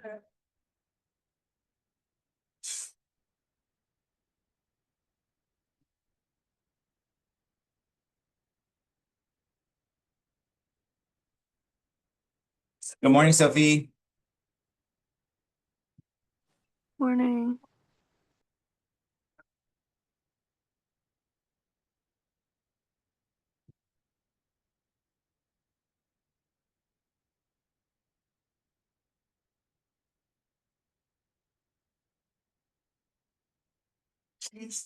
Good morning, Sophie. Morning. And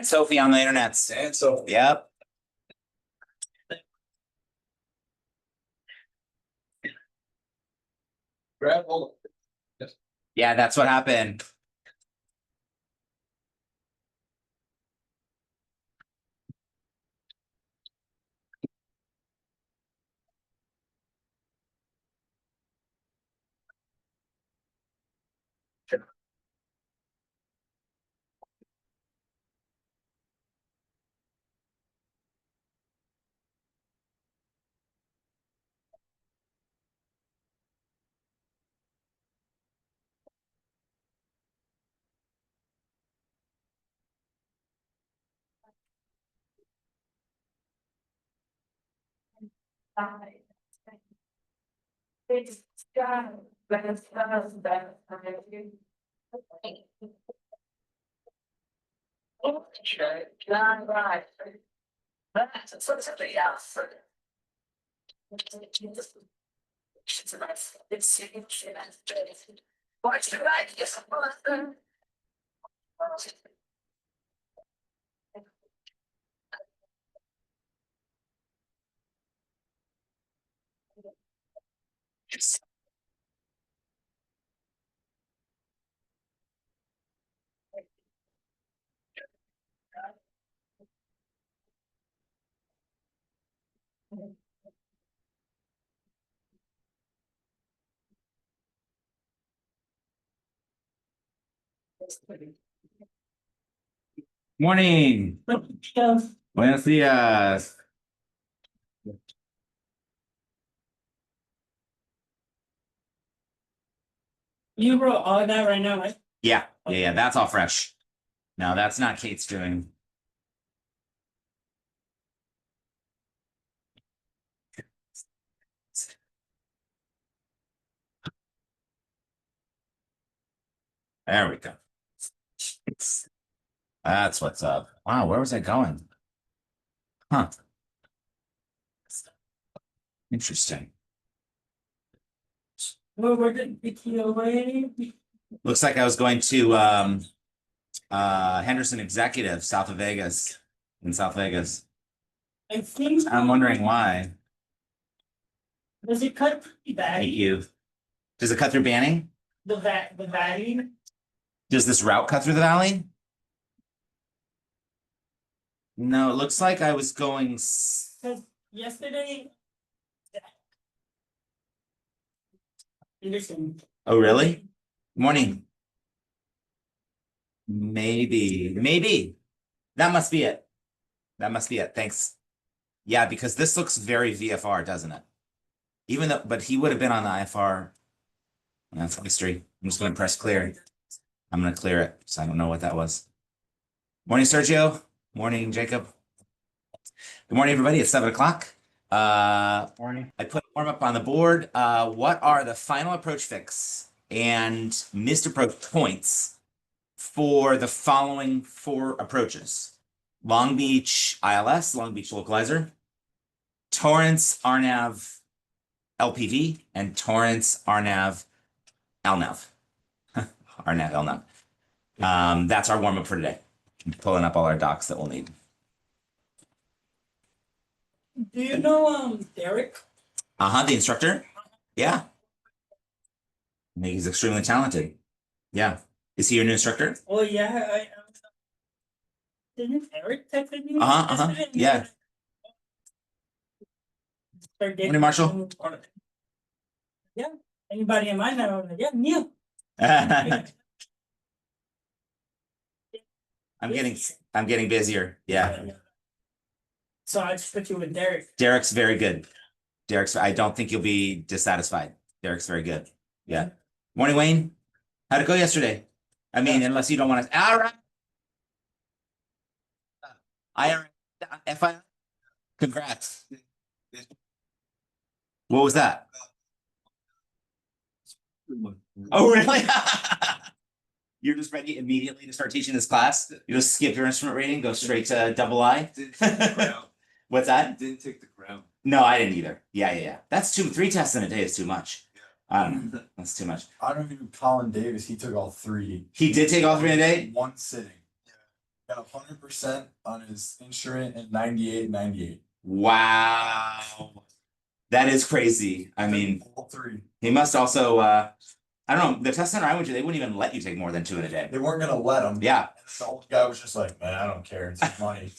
Sophie on the internet. And Sophie. Yep. Yeah, that's what happened. Morning. Buenos días. You wrote all that right now, right? Yeah, that's all fresh. No, that's not Kate's doing. There we go. That's what's up. Wow, where was I going? Huh. Interesting. Well, we're the KTOA. Looks like I was going to Henderson Executive, south of Vegas, in South Vegas. I think I'm wondering why. does it cut the I bag? hate you. Does it cut through Banning? The valley? Does this route cut through the valley? No, it looks like I was going. Because yesterday. Listen. Oh, really? Morning. Maybe. That must be it. That must be it. Thanks. Yeah, because this looks very VFR, doesn't it? Even though, but he would have been on the IFR. That's history. I'm just going to press clear. I'm going to clear it, so I don't know what that was. Morning, Sergio. Morning, Jacob. Good morning, everybody. It's 7 o'clock. Morning. I put a warm up on the board. What are the final approach fix and missed approach points for the following 4 approaches? Long Beach ILS, Long Beach Localizer, Torrance RNAV LPV, and Torrance RNAV LNAV. RNAV LNAV. That's our warm up for today. I'm pulling up all our docs that we'll need. Do you know Derek? The instructor. Yeah. I think he's extremely talented. Yeah. Is he your new instructor? Oh yeah, didn't Eric text me? Yeah. Morning, Marshall. Anybody in my know, yeah, Neil. I'm getting busier. Yeah. So I just put you with Derek. Derek's very good. I don't think you'll be dissatisfied. Derek's very good. Yeah. Morning, Wayne. How'd it go yesterday? I mean, unless you don't want to. All right. IFR. Congrats. What was that? Oh, really? You're just ready immediately to start teaching this class? You just skip your instrument rating, go straight to double I? What's that? Didn't take the ground. No, I didn't either. Yeah. That's 3 tests in a day is too much. I don't know. That's too much. I don't even Colin Davis, he took all 3. He did take all 3 in a day? One sitting. Got 100% on his instrument and 98. Wow. That is crazy. I mean, all 3. he must also, I don't know, the test center I went to, they wouldn't even let you take more than 2 in a day. They weren't gonna let him. Yeah. And the old guy was just like, man, I don't care, it's his money.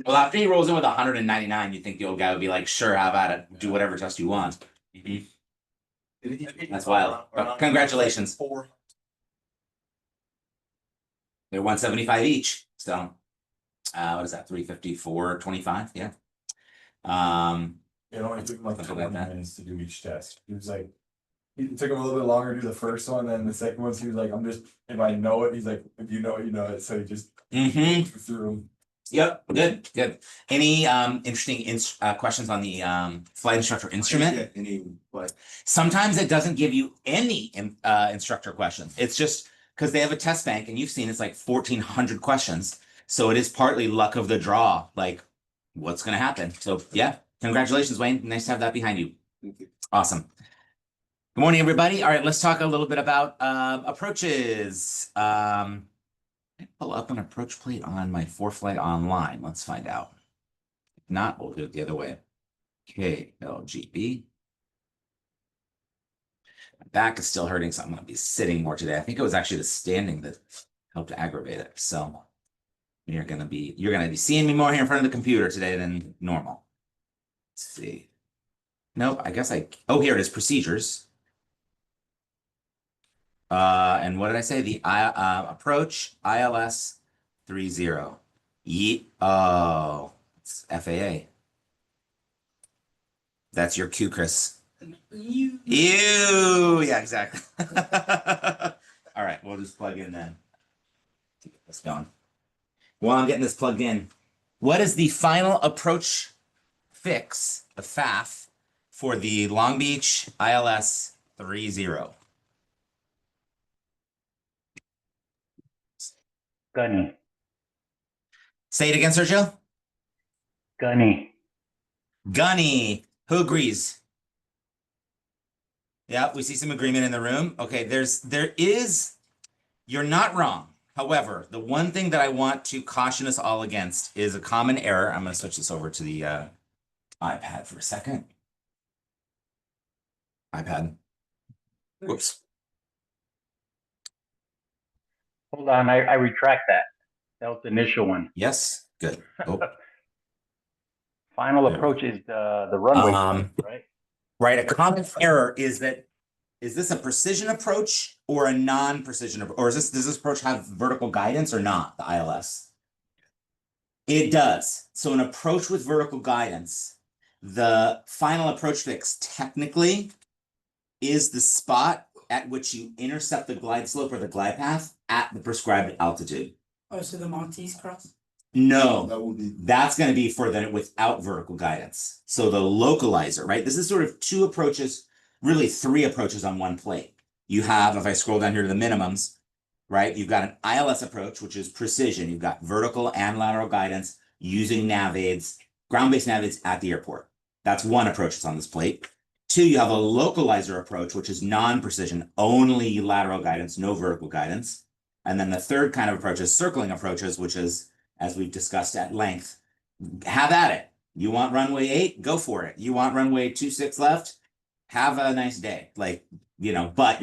Well, after he rolls in with 199, you think the old guy would be like, sure, how about it? Do whatever test you want. That's wild. But congratulations. 4. They're 175 each. So, what is that? 354.25. Yeah. It only took him like Something 20 like that. minutes to do each test. He was like, it took him a little bit longer to do the first one, then the second one, he was like, if I know it, he's like, if you know it, you know it. So he just threw him. Yep. Good. Any interesting questions on the flight instructor instrument? Sometimes it doesn't give you any instructor questions. It's just because they have a test bank, and you've seen it's like 1,400 questions. So it is partly luck of the draw, like what's going to happen. So yeah, congratulations, Wayne. Nice to have that behind you. Awesome. Good morning, everybody. All right, let's talk a little bit about approaches. Pull up an approach plate on my ForeFlight online. Let's find out. If not, we'll do it the other way. KLGB. My back is still hurting, so I'm going to be sitting more today. I think it was actually the standing that helped aggravate it. So you're going to be seeing me more here in front of the computer today than normal. Let's see. Nope, I guess oh, here it is, procedures. And what did I say? The approach ILS 30. Oh, it's FAA. That's your cue, Chris. Ew. Yeah, exactly. All right, we'll just plug in then. Get this going. While I'm getting this plugged in, what is the final approach fix, the FAF, for the Long Beach ILS 30? Gunny. Say it again, Sergio. Gunny. Who agrees? Yeah, we see some agreement in the room. Okay, you're not wrong. However, the one thing that I want to caution us all against is a common error. I'm going to switch this over to the iPad for a second. iPad. Whoops. Hold on, I retract that. That was the initial one. Yes, good. Oh. Final approach is the runway, right? Right. A common error is this a precision approach or a non-precision approach? Or does this approach have vertical guidance or not, the ILS? It does. So an approach with vertical guidance, the final approach fix technically is the spot at which you intercept the glide slope or the glide path at the prescribed altitude. Oh, so the Maltese cross? No, that's going to be for without vertical guidance. So the localizer, right? This is sort of 2 approaches, really 3 approaches on one plate. You have, if I scroll down here to the minimums, right? You've got an ILS approach, which is precision. You've got vertical and lateral guidance using nav aids, ground-based nav aids at the airport. That's one approach that's on this plate. 2, you have a localizer approach, which is non-precision, only lateral guidance, no vertical guidance. And then the third kind of approach is circling approaches, which is, as we've discussed at length, have at it. You want runway 8, go for it. You want runway 26 left, have a nice day. But you're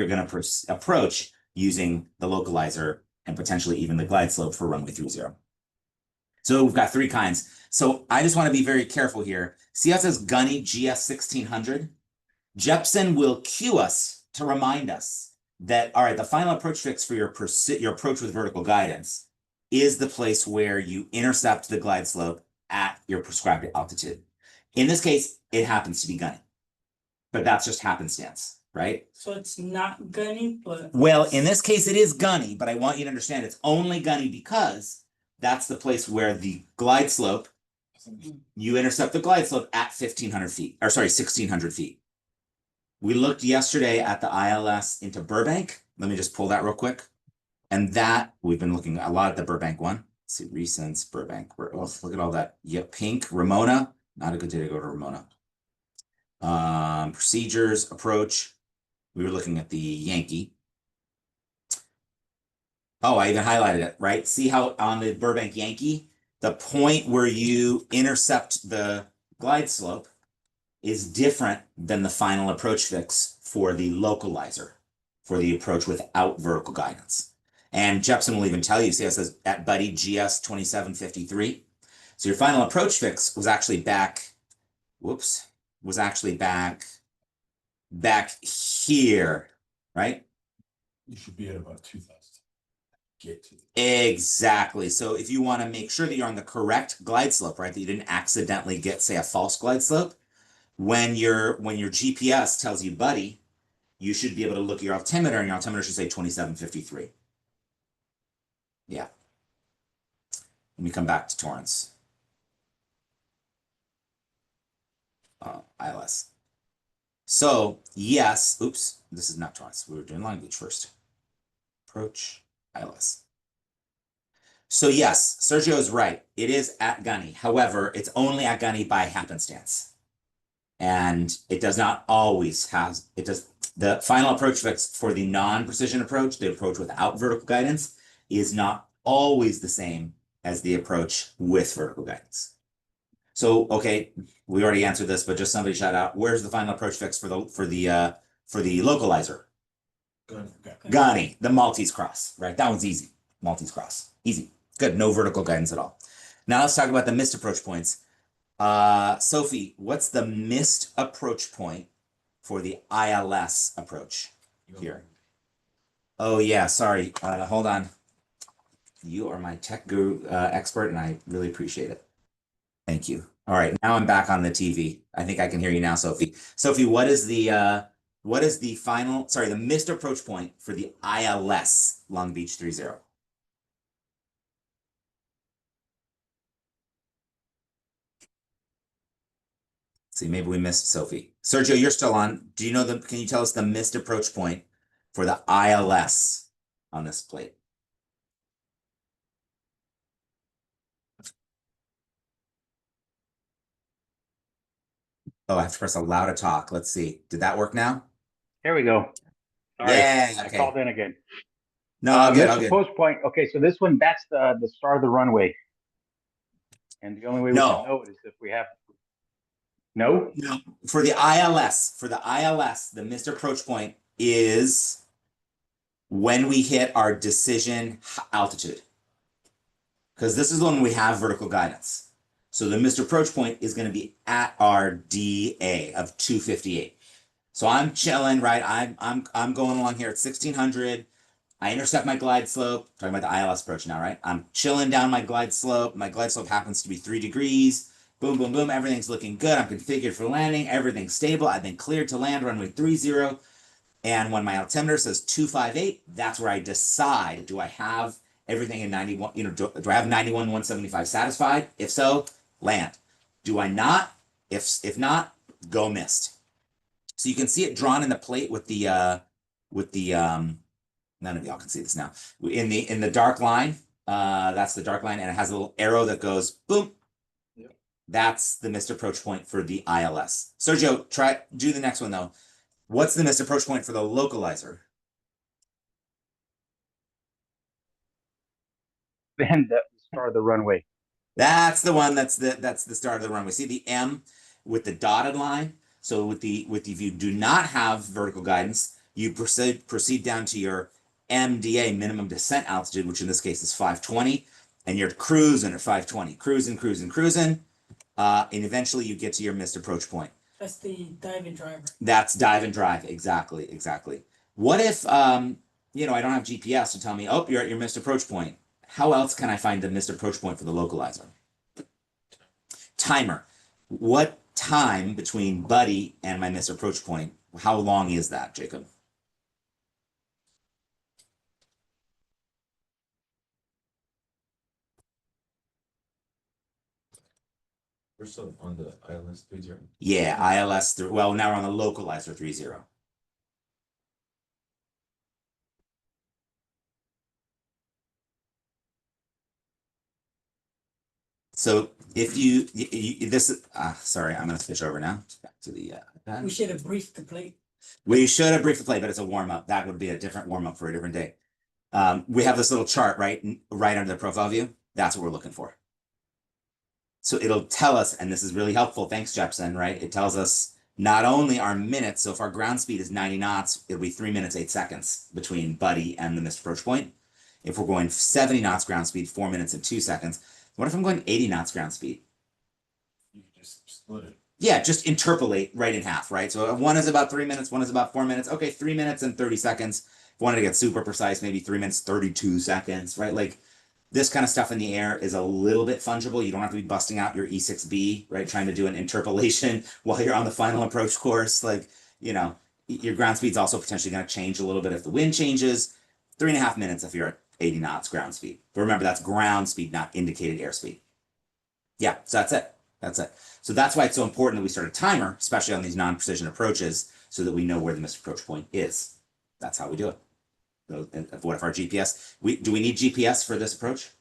going to approach using the localizer and potentially even the glide slope for runway 30. So we've got 3 kinds. So I just want to be very careful here. See how it says Gunny GS 1600? Jepson will cue us to remind us that, all right, the final approach fix for your approach with vertical guidance is the place where you intercept the glide slope at your prescribed altitude. In this case, it happens to be gunny, but that's just happenstance, right? So it's not gunny, but. Well, in this case, it is gunny, but I want you to understand it's only gunny because that's the place where the glide slope, you intercept the glide slope at 1,500 feet, or sorry, 1,600 feet. We looked yesterday at the ILS into Burbank. Let me just pull that real quick. And that, we've been looking a lot at the Burbank one. Let's see, recents, Burbank. Look at all that. Yep, pink, Ramona. Not a good day to go to Ramona. Procedures, approach. We were looking at the Yankee. Oh, I even highlighted it, right? See how on the Burbank Yankee, the point where you intercept the glide slope is different than the final approach fix for the localizer, for the approach without vertical guidance. And Jepson will even tell you, see how it says at Buddy GS 2753. So your final approach fix was actually back, back here, right? You should be at about 2,000. Get to Exactly. So if you want to make sure that you're on the correct glide slope, right, that you didn't accidentally get, say, a false glide slope, when your GPS tells you, buddy, you should be able to look at your altimeter, and your altimeter should say 2753. Yeah. Let me come back to Torrance. ILS. So, yes, oops, this is not Torrance. We were doing Long Beach first. Approach, ILS. So yes, Sergio is right. It is at gunny. However, it's only at gunny by happenstance. And it does not always have, it does, the final approach fix for the non-precision approach, the approach without vertical guidance, is not always the same as the approach with vertical guidance. So, okay, we already answered this, but just somebody shout out, where's the final approach fix for the localizer? Gunny, the Maltese cross, right? That one's easy. Maltese cross, easy. Good, no vertical guidance at all. Now let's talk about the missed approach points. Sophie, what's the missed approach point for the ILS approach here? Oh yeah, sorry. Hold on. You are my tech guru expert, and I really appreciate it. Thank you. All right, now I'm back on the TV. I think I can hear you now, Sophie. Sophie, what is the final, sorry, the missed approach point for the ILS Long Beach 30? See, maybe we missed Sophie. Sergio, you're still on. Do you know can you tell us the missed approach point for the ILS on this plate? Oh, I have to press allow to talk. Let's see. Did that work now? Here we go. Sorry, Yeah, I okay. called in again. No, all good, all Missed good. approach point. Okay, so this one, that's the start of the runway. And the only way we No. can know it is if we have. No? No, for the ILS, the missed approach point is when we hit our decision altitude. Because this is when we have vertical guidance. So the missed approach point is going to be at our DA of 258. So I'm chilling, right? I'm going along here at 1,600. I intercept my glide slope. Talking about the ILS approach now, right? I'm chilling down my glide slope. My glide slope happens to be 3 degrees. Boom, boom, boom. Everything's looking good. I'm configured for landing. Everything's stable. I've been cleared to land runway 30. And when my altimeter says 258, that's where I decide, do I have everything in 91, do I have 91,175 satisfied? If so, land. Do I not? If not, go missed. So you can see it drawn in the plate with the none of y'all can see this now. In the dark line, that's the dark line, and it has a little arrow that goes boom. Yep. That's the missed approach point for the ILS. Sergio, do the next one though. What's the missed approach point for the localizer? Then the start of the runway. That's the one. That's the start of the runway. See the M with the dotted line. So if you do not have vertical guidance, you proceed down to your MDA, minimum descent altitude, which in this case is 520, and you're cruising at 520, cruising, and eventually you get to your missed approach point. That's the diving driver. That's dive and drive. Exactly, exactly. What if you know, I don't have GPS to tell me, oh, you're at your missed approach point. How else can I find the missed approach point for the localizer? Timer. What time between buddy and my missed approach point? How long is that, Jacob? We're still on the ILS 30. Yeah, ILS. Well, now we're on the localizer 3.0. So if you this sorry, I'm gonna switch over now back to the We should have briefed the plate. we should have briefed the play, but it's a warm up. That would be a different warm up for a different day. We have this little chart right under the profile view. That's what we're looking for. So it'll tell us, and this is really helpful. Thanks, Jepson. Right? It tells us not only our minutes. So if our ground speed is 90 knots, it'll be 3 minutes 8 seconds between buddy and the missed approach point. If we're going 70 knots ground speed, 4 minutes and 2 seconds. What if I'm going 80 knots ground speed? You can just split it. Yeah, just interpolate right in half, right? So one is about 3 minutes, one is about 4 minutes. Okay, 3 minutes and 30 seconds. If you wanted to get super precise, maybe 3 minutes, 32 seconds, right? Like this kind of stuff in the air is a little bit fungible. You don't have to be busting out your E6B, right? Trying to do an interpolation while you're on the final approach course. Like, you know, your ground speed's also potentially going to change a little bit if the wind changes. 3.5 minutes if you're at 80 knots ground speed. But remember, that's ground speed, not indicated airspeed. Yeah, so that's it. That's it. So that's why it's so important that we start a timer, especially on these non-precision approaches, so that we know where the missed approach point is. That's how we do it. So, what if our GPS? Do we need GPS for this approach?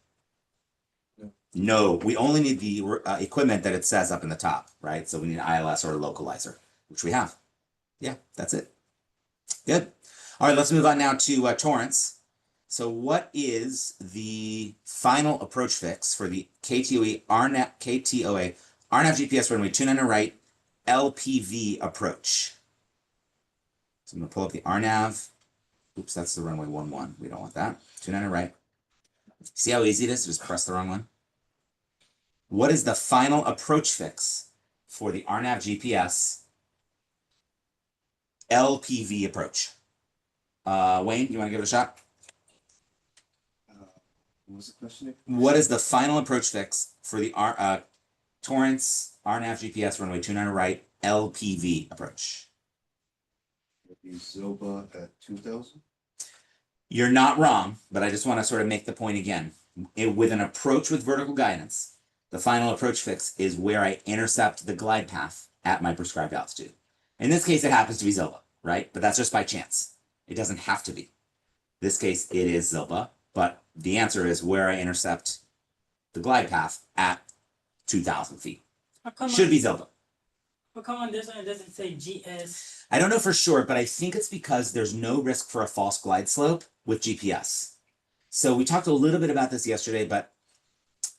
No. No, we only need the equipment that it says up in the top, right? So we need an ILS or a localizer, which we have. Yeah, that's it. Good. All right, let's move on now to Torrance. So what is the final approach fix for the KTOA RNAV GPS runway 29 right LPV approach? So I'm going to pull up the RNAV. Oops, that's the runway 11. We don't want that. 29 right. See how easy it is to just press the wrong one? What is the final approach fix for the RNAV GPS LPV approach? Wayne, you want to give it a shot? What was the question? What is the final approach fix for the Torrance RNAV GPS runway 29 right LPV approach? It'd be Zoba at 2000. You're not wrong, but I just want to sort of make the point again. With an approach with vertical guidance, the final approach fix is where I intercept the glide path at my prescribed altitude. In this case, it happens to be Zoba, right? But that's just by chance. It doesn't have to be. In this case, it is Zoba, but the answer is where I intercept the glide path at 2,000 feet. Should be Zoba. How come on this one it doesn't say GS? I don't know for sure, but I think it's because there's no risk for a false glide slope with GPS. So we talked a little bit about this yesterday, but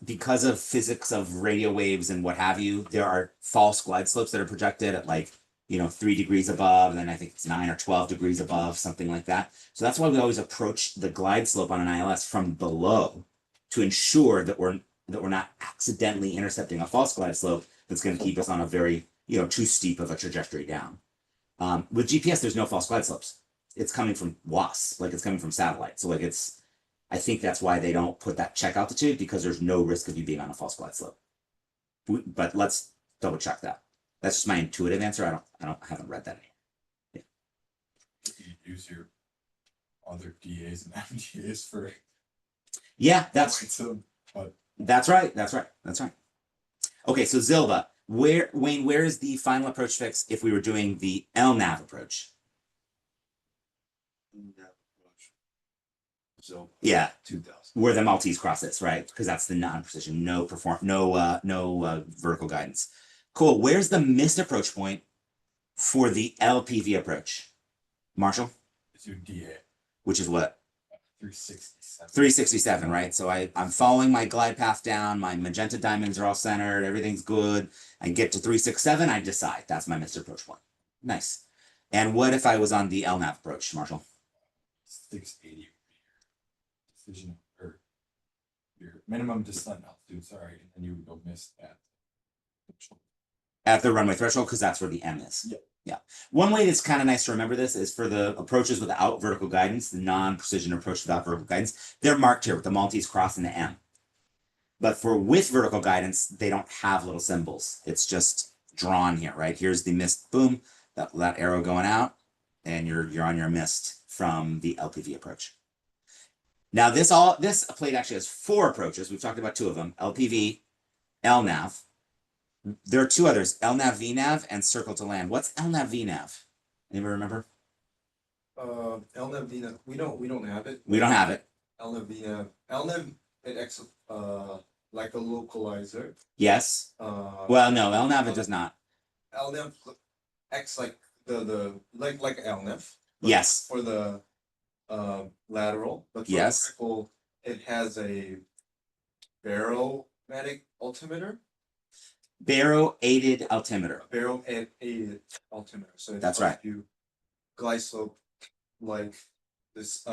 because of physics of radio waves and what have you, there are false glide slopes that are projected at like, 3 degrees above, and then I think it's 9 or 12 degrees above, something like that. So that's why we always approach the glide slope on an ILS from below to ensure that we're not accidentally intercepting a false glide slope that's going to keep us on a very, too steep of a trajectory down. With GPS, there's no false glide slopes. It's coming from WAS, like it's coming from satellite. So I think that's why they don't put that check altitude, because there's no risk of you being on a false glide slope. But let's double check that. That's just my intuitive answer. I haven't read that. You use your other DAs and MDAs for. Yeah, But that's right. That's right. Okay, so Zilba, Wayne, where is the final approach fix if we were doing the LNAV approach? So Yeah, 2000. where the Maltese cross is, right? Because that's the non-precision, no vertical guidance. Cool. Where's the missed approach point for the LPV approach? Marshall? it's your DA, Which is what? 367. 367, right? So I'm following my glide path down. My magenta diamonds are all centered. Everything's good. I get to 367. I decide that's my missed approach point. Nice. And what if I was on the LNAV approach, Marshall? 680 decision, or your minimum descent altitude, sorry, and then you would go miss that. At the runway threshold, because that's where the M is. Yep. Yeah. One way that's kind of nice to remember this is for the approaches without vertical guidance, the non-precision approach without vertical guidance, they're marked here with the Maltese cross and the M. But for with vertical guidance, they don't have little symbols. It's just drawn here, right? Here's the mist, boom, that arrow going out, and you're on your mist from the LPV approach. Now this plate actually has 4 approaches. We've talked about 2 of them: LPV, LNAV. There are 2 others: LNAV VNAV and circle to land. What's LNAV VNAV? Anybody remember? LNAV VNAV, we don't have it. We don't have it. LNAV VNAV, LNAV it acts like a localizer. Yes. Well, no, LNAV it does not. LNAV acts like the like LNAV. but Yes. For the lateral, but for Yes. vertical, it has a barometric altimeter. Baro aided altimeter. Barrel aided altimeter, so it That's tells right. you glide slope like this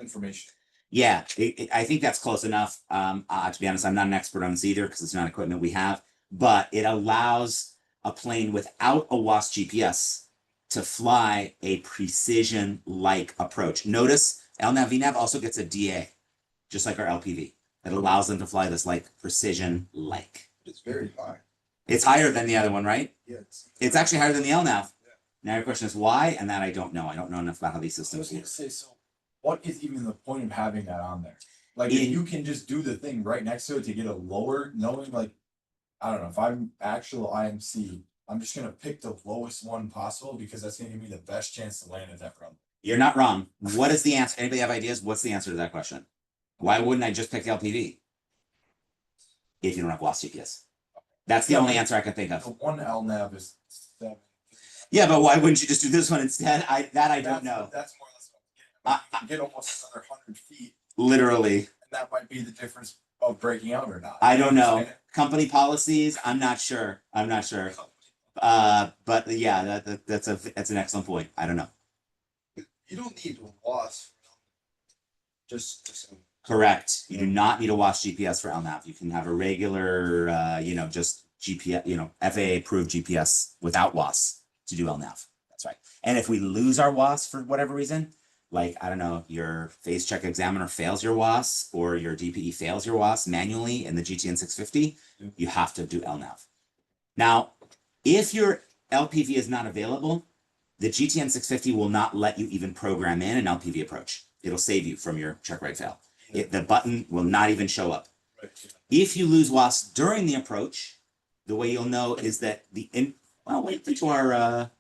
information. Yeah, I think that's close enough. To be honest, I'm not an expert on this either because it's not equipment we have, but it allows a plane without a WASP GPS to fly a precision-like approach. Notice LNAV VNAV also gets a DA, just like our LPV. It allows them to fly this like precision-like. It's very high. It's higher than the other one, right? Yeah, It's actually higher than the LNAV. Yeah. Now your question is why, and that I don't know. I don't know enough about how these I was systems gonna work. say, so what is even the point of having that on there? Like, if you can just do the thing right next to it to get a lower, knowing like, I don't know, if I'm actual IMC, I'm just gonna pick the lowest one possible because that's gonna give me the best chance to land at that run. You're not wrong. What is the answer? Anybody have ideas? What's the answer to that question? Why wouldn't I just pick LPV if you don't have WASP GPS? That's the only answer I can think The of. one LNAV is 7. Yeah, but why wouldn't you just do this one instead? I don't That's- know. That's more or less what I'm getting. You can get almost another 100 feet, Literally, and that might be the difference of breaking out or not. I don't know. Company policies, I'm not sure. I'm not sure. But yeah, that's an excellent point. I don't know. You don't need WASP. Just Correct. You do not need a WASP GPS for LNAV. You can have a regular, just GPS, FAA approved GPS without WASP to do LNAV. That's right. And if we lose our WASP for whatever reason, like, I don't know, your phase check examiner fails your WASP or your DPE fails your WASP manually in the GTN 650, you have to do LNAV. Now, if your LPV is not available, the GTN 650 will not let you even program in an LPV approach. It'll save you from your check right fail. The button will not even show up. right. If you lose WASP during the approach, the way you'll know is that wait to our,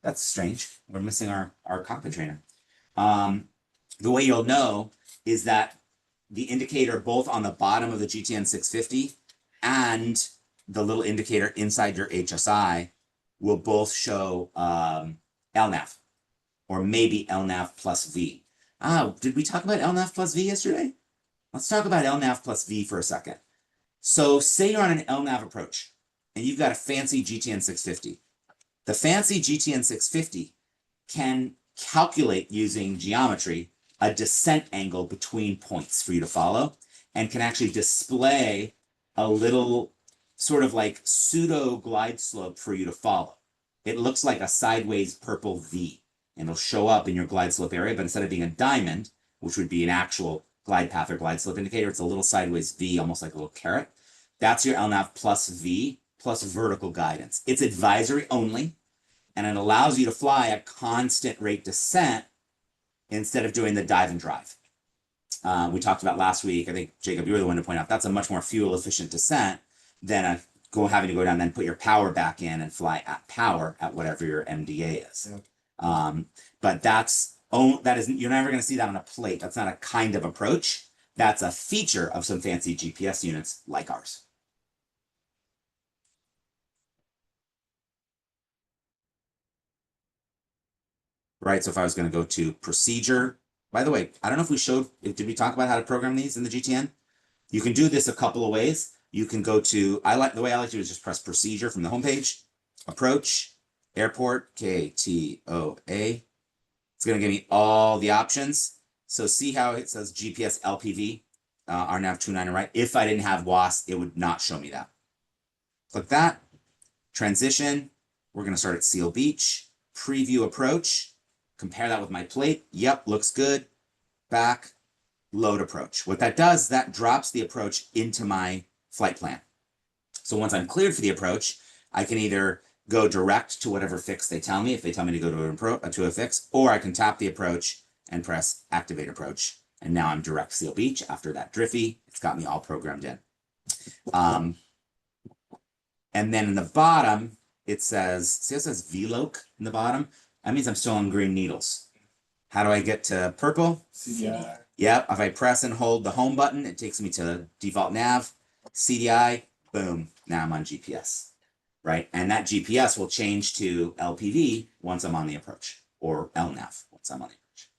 that's strange. We're missing our cockpit trainer. The way you'll know is that the indicator both on the bottom of the GTN 650 and the little indicator inside your HSI will both show LNAV or maybe LNAV plus V. Did we talk about LNAV plus V yesterday? Let's talk about LNAV plus V for a second. So say you're on an LNAV approach and you've got a fancy GTN 650. The fancy GTN 650 can calculate using geometry a descent angle between points for you to follow and can actually display a little sort of like pseudo glide slope for you to follow. It looks like a sideways purple V and it'll show up in your glide slope area, but instead of being a diamond, which would be an actual glide path or glide slope indicator, it's a little sideways V, almost like a little carrot. That's your LNAV plus V plus vertical guidance. It's advisory only, and it allows you to fly a constant rate descent instead of doing the dive and drive. We talked about last week, I think, Jacob, you were the one to point out, that's a much more fuel efficient descent than having to go down and then put your power back in and fly at power at whatever your MDA is. Yeah. But you're never going to see that on a plate. That's not a kind of approach. That's a feature of some fancy GPS units like ours. Right, so if I was going to go to procedure, by the way, I don't know if did we talk about how to program these in the GTN? You can do this a couple of ways. You can go to, the way I like to do is just press procedure from the homepage, approach, airport, KTOA. It's going to give me all the options. So see how it says GPS LPV, RNAV 29 right? If I didn't have WASP, it would not show me that. Click that. Transition, we're going to start at Seal Beach. Preview approach, compare that with my plate. Yep, looks good. Back, load approach. What that does, that drops the approach into my flight plan. So once I'm cleared for the approach, I can either go direct to whatever fix they tell me, if they tell me to go to a fix, or I can tap the approach and press activate approach. And now I'm direct Seal Beach after that Driffy. It's got me all programmed in. And then in the bottom, it says, see it says VLOC in the bottom? That means I'm still on green needles. How do I get to purple? CDI. Yep, if I press and hold the home button, it takes me to default nav, CDI, boom, now I'm on GPS, right? And that GPS will change to LPV once I'm on the approach, or LNAV once I'm on the approach.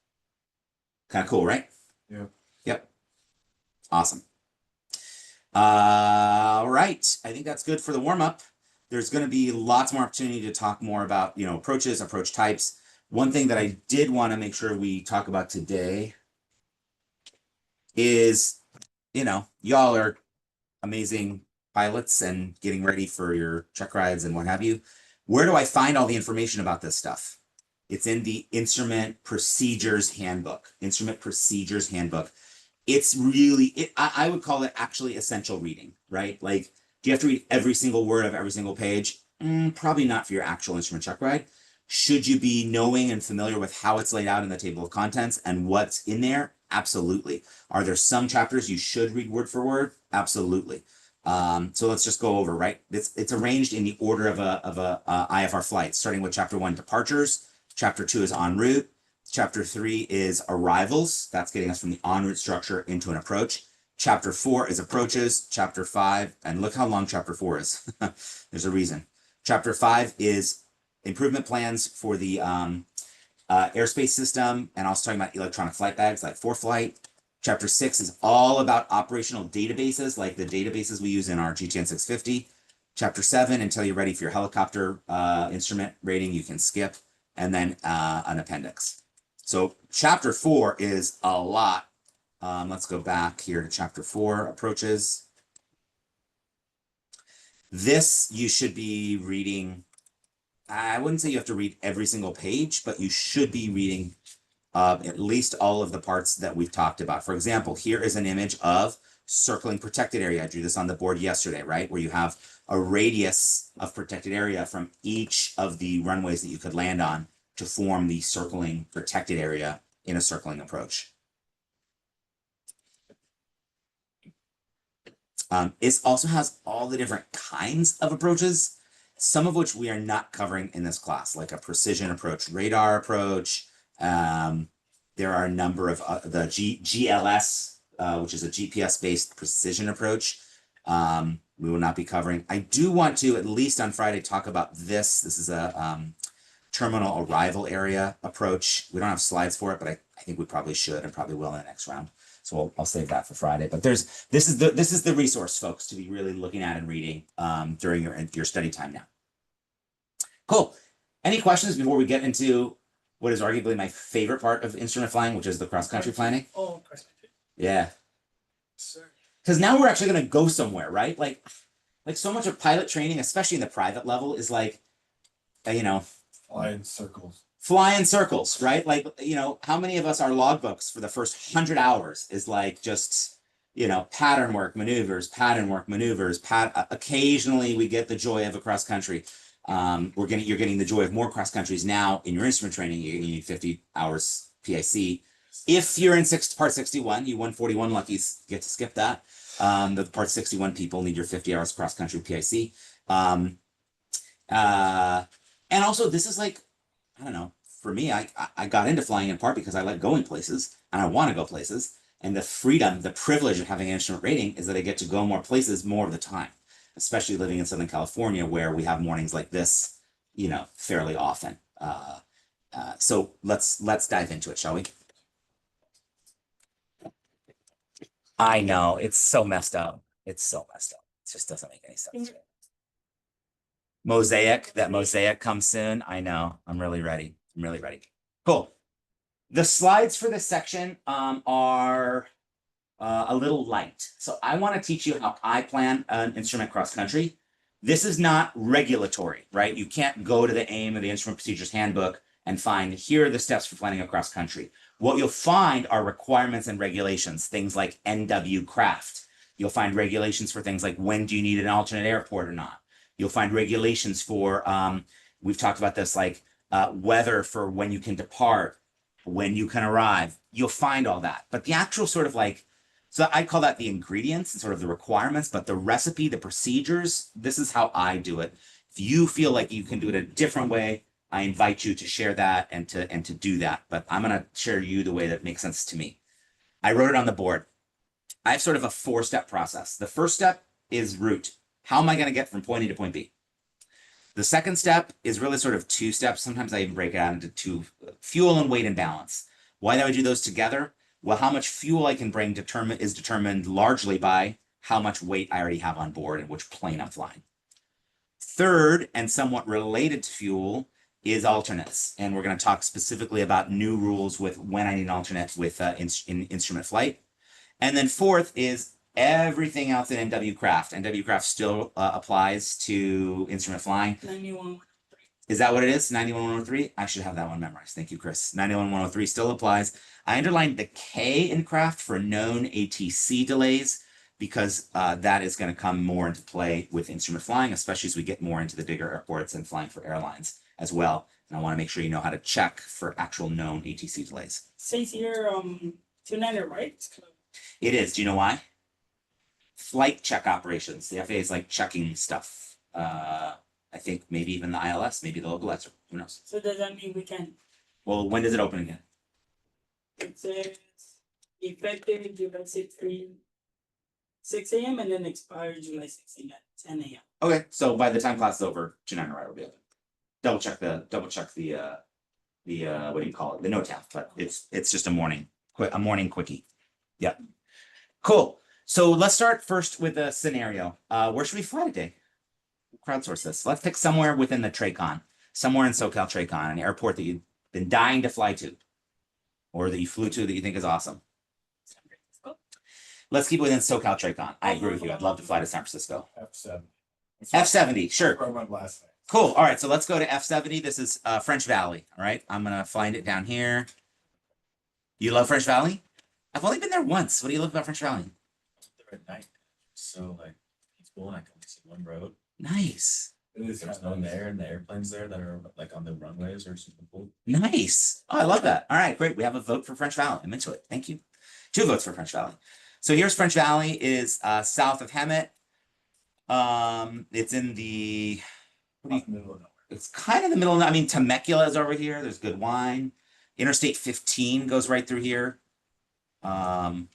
Kind of cool, right? Yeah. Yep. Awesome. All right, I think that's good for the warm-up. There's going to be lots more opportunity to talk more about, you know, approaches, approach types. One thing that I did want to make sure we talk about today is, you know, y'all are amazing pilots and getting ready for your check rides and what have you. Where do I find all the information about this stuff? It's in the Instrument Procedures Handbook. Instrument Procedures Handbook. It's really, I would call it actually essential reading, right? Like, do you have to read every single word of every single page? Probably not for your actual instrument check ride. Should you be knowing and familiar with how it's laid out in the table of contents and what's in there? Absolutely. Are there some chapters you should read word for word? Absolutely. So let's just go over, right? It's arranged in the order of a IFR flight, starting with chapter 1, departures. Chapter 2 is en route. Chapter 3 is arrivals. That's getting us from the en route structure into an approach. Chapter 4 is approaches. Chapter 5, and look how long chapter 4 is. There's a reason. Chapter 5 is improvement plans for the airspace system, and also talking about electronic flight bags like ForeFlight. Chapter 6 is all about operational databases, like the databases we use in our GTN 650. Chapter 7, until you're ready for your helicopter instrument rating, you can skip, and then an appendix. So chapter 4 is a lot. Let's go back here to chapter 4, approaches. This you should be reading. I wouldn't say you have to read every single page, but you should be reading at least all of the parts that we've talked about. For example, here is an image of circling protected area. I drew this on the board yesterday, right? Where you have a radius of protected area from each of the runways that you could land on to form the circling protected area in a circling approach. It also has all the different kinds of approaches, some of which we are not covering in this class, like a precision approach, radar approach. There are a number of the GLS, which is a GPS-based precision approach. We will not be covering. I do want to, at least on Friday, talk about this. This is a terminal arrival area approach. We don't have slides for it, but I think we probably should and probably will in the next round. So I'll save that for Friday. But this is the resource, folks, to be really looking at and reading during your study time now. Cool. Any questions before we get into what is arguably my favorite part of instrument flying, which is the cross-country planning? Oh, cross-country. Yeah. Sir. Because now we're actually going to go somewhere, right? Like so much of pilot training, especially in the private level, is like, you know, Fly in circles. fly in circles, right? Like, you know, how many of us, our logbooks for the first 100 hours is like just, you know, pattern work, maneuvers, occasionally we get the joy of a cross country. You're getting the joy of more cross countries now in your instrument training. You need 50 hours PIC. If you're in part 61, you 141 luckies get to skip that. The part 61 people need your 50 hours cross country PIC. And also this is like, I don't know, for me, I got into flying in part because I like going places and I want to go places. And the freedom, the privilege of having an instrument rating is that I get to go more places more of the time, especially living in Southern California where we have mornings like this, you know, fairly often. So let's dive into it, shall we? I know, it's so messed up. It's so messed up. It just doesn't make any sense. That mosaic comes soon. I know. I'm really ready. Cool. The slides for this section are a little light. So I want to teach you how I plan an instrument cross country. This is not regulatory, right? You can't go to the AIM or the Instrument Procedures Handbook and find here are the steps for flying across country. What you'll find are requirements and regulations, things like NW craft. You'll find regulations for things like when do you need an alternate airport or not. You'll find regulations for, we've talked about this, like weather for when you can depart, when you can arrive. You'll find all that. But the actual sort of like, so I call that the ingredients and sort of the requirements, but the recipe, the procedures, this is how I do it. If you feel like you can do it a different way, I invite you to share that and to do that. But I'm going to share you the way that makes sense to me. I wrote it on the board. I have sort of a 4-step process. The first step is route. How am I going to get from point A to point B? The second step is really sort of 2 steps. Sometimes I even break it out into 2: fuel and weight and balance. Why do I do those together? Well, how much fuel I can bring is determined largely by how much weight I already have on board and which plane I'm flying. Third, and somewhat related to fuel, is alternates. And we're going to talk specifically about new rules with when I need an alternate with in instrument flight. And then fourth is everything else in NW craft. NW craft still applies to instrument flying. 91. Is that what it is? 91103? I should have that one memorized. Thank you, Chris. 91103 still applies. I underlined the K in craft for known ATC delays because that is going to come more into play with instrument flying, especially as we get more into the bigger airports and flying for airlines as well. And I want to make sure you know how to check for actual known ATC delays. Says here, 29, right? It is. Do you know why? Flight check operations. The FAA is like checking stuff. I think maybe even the ILS, maybe the localizer. Who knows? So does that mean we can? Well, when does it open again? It says effective July 6 a.m. and then expire July 6 a.m. 10 a.m. Okay, so by the time class is over, Janina Ride will be open. Double check the what do you call it? The no tap, but it's just a morning quickie. Yeah. Cool. So let's start first with a scenario. Where should we fly today? Crowdsource this. Let's pick somewhere within the TRACON, somewhere in SoCal TRACON, an airport that you've been dying to fly to, or that you flew to that you think is awesome. Let's keep it within SoCal TRACON. I agree with you. I'd love to fly to San Francisco. F7. F70, sure. Where I went last night. Cool. All right, so let's go to F70. This is French Valley. All right, I'm gonna find it down here. You love French Valley? I've only been there once. What do you love about French Valley? There at night. So like it's cool and I can see one road. Nice. It is There's kind no of there and the airplanes there that are like on the runways are super cool. Nice. Oh, I love that. All right, great. We have a vote for French Valley. I'm into it. Thank you. 2 votes for French Valley. So here's French Valley is south of Hemet. It's in the middle of nowhere. it's kind of the middle. I mean, Temecula is over here. There's good wine. Interstate 15 goes right through here. When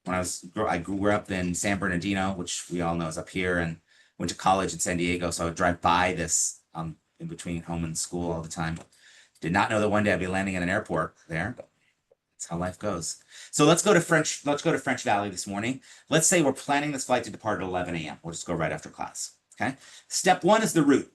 I grew up in San Bernardino, which we all know is up here, and went to college in San Diego, so I would drive by this in between home and school all the time. Did not know that one day I'd be landing in an airport there, but that's how life goes. So let's go to French Valley this morning. Let's say we're planning this flight to depart at 11 a.m. We'll just go right after class. Okay. Step 1 is the route.